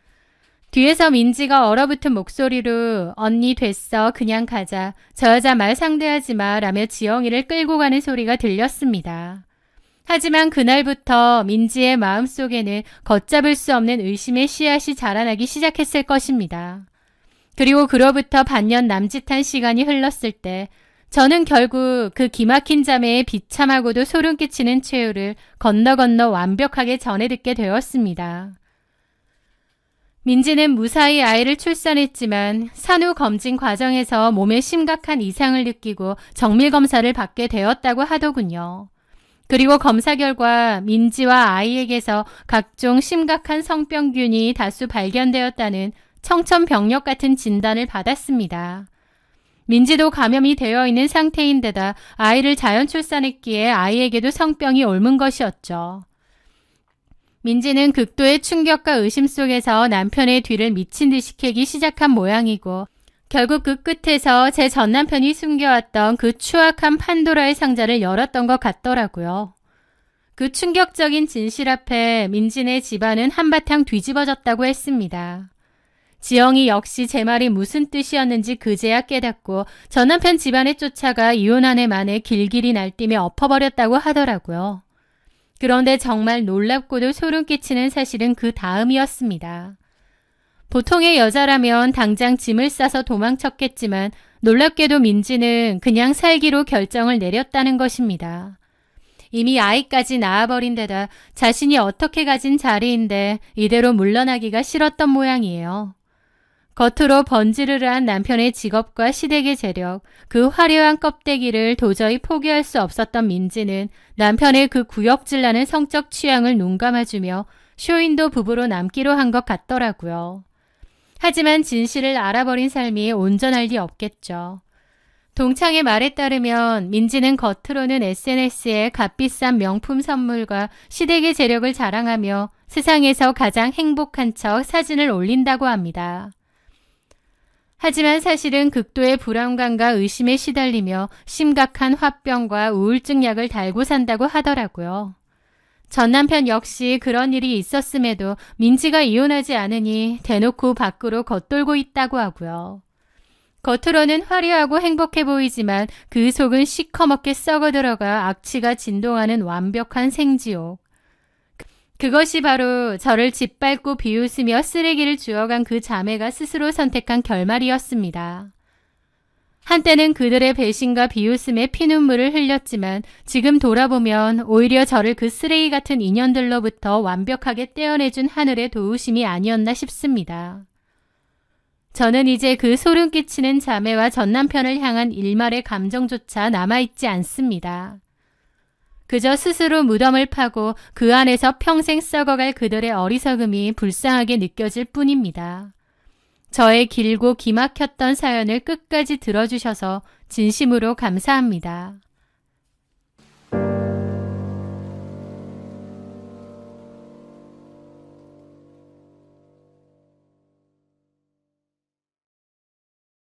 뒤에서 민지가 얼어붙은 목소리로 언니 됐어 그냥 가자. 저 여자 말 상대하지 마 라며 지영이를 끌고 가는 소리가 들렸습니다. 하지만 그날부터 민지의 마음속에는 걷잡을 수 없는 의심의 씨앗이 자라나기 시작했을 것입니다. 그리고 그로부터 반년 남짓한 시간이 흘렀을 때 저는 결국 그 기막힌 자매의 비참하고도 소름 끼치는 최후를 건너 완벽하게 전해 듣게 되었습니다. 민지는 무사히 아이를 출산했지만 산후 검진 과정에서 몸에 심각한 이상을 느끼고 정밀 검사를 받게 되었다고 하더군요. 그리고 검사 결과 민지와 아이에게서 각종 심각한 성병균이 다수 발견되었다는 청천벽력 같은 진단을 받았습니다. 민지도 감염이 되어 있는 상태인데다 아이를 자연 출산했기에 아이에게도 성병이 옮은 것이었죠. 민지는 극도의 충격과 의심 속에서 남편의 뒤를 미친 듯이 캐기 시작한 모양이고 결국 그 끝에서 제 전남편이 숨겨왔던 그 추악한 판도라의 상자를 열었던 것 같더라고요. 그 충격적인 진실 앞에 민지네 집안은 한바탕 뒤집어졌다고 했습니다. 지영이 역시 제 말이 무슨 뜻이었는지 그제야 깨닫고 전남편 집안에 쫓아가 이혼 한 해 만에 길길이 날뛰며 엎어버렸다고 하더라고요. 그런데 정말 놀랍고도 소름 끼치는 사실은 그 다음이었습니다. 보통의 여자라면 당장 짐을 싸서 도망쳤겠지만 놀랍게도 민지는 그냥 살기로 결정을 내렸다는 것입니다. 이미 아이까지 낳아버린 데다 자신이 어떻게 가진 자리인데 이대로 물러나기가 싫었던 모양이에요. 겉으로 번지르르한 남편의 직업과 시댁의 재력, 그 화려한 껍데기를 도저히 포기할 수 없었던 민지는 남편의 그 구역질나는 성적 취향을 눈감아주며 쇼윈도 부부로 남기로 한 것 같더라고요. 하지만 진실을 알아버린 삶이 온전할 리 없겠죠. 동창의 말에 따르면 민지는 겉으로는 SNS에 값비싼 명품 선물과 시댁의 재력을 자랑하며 세상에서 가장 행복한 척 사진을 올린다고 합니다. 하지만 사실은 극도의 불안감과 의심에 시달리며 심각한 화병과 우울증 약을 달고 산다고 하더라고요. 전 남편 역시 그런 일이 있었음에도 민지가 이혼하지 않으니 대놓고 밖으로 겉돌고 있다고 하고요. 겉으로는 화려하고 행복해 보이지만 그 속은 시커멓게 썩어들어가 악취가 진동하는 완벽한 생지옥. 그것이 바로 저를 짓밟고 비웃으며 쓰레기를 주워간 그 자매가 스스로 선택한 결말이었습니다. 한때는 그들의 배신과 비웃음에 피눈물을 흘렸지만 지금 돌아보면 오히려 저를 그 쓰레기 같은 인연들로부터 완벽하게 떼어내준 하늘의 도우심이 아니었나 싶습니다. 저는 이제 그 소름 끼치는 자매와 전남편을 향한 일말의 감정조차 남아있지 않습니다. 그저 스스로 무덤을 파고 그 안에서 평생 썩어갈 그들의 어리석음이 불쌍하게 느껴질 뿐입니다. 저의 길고 기막혔던 사연을 끝까지 들어주셔서 진심으로 감사합니다.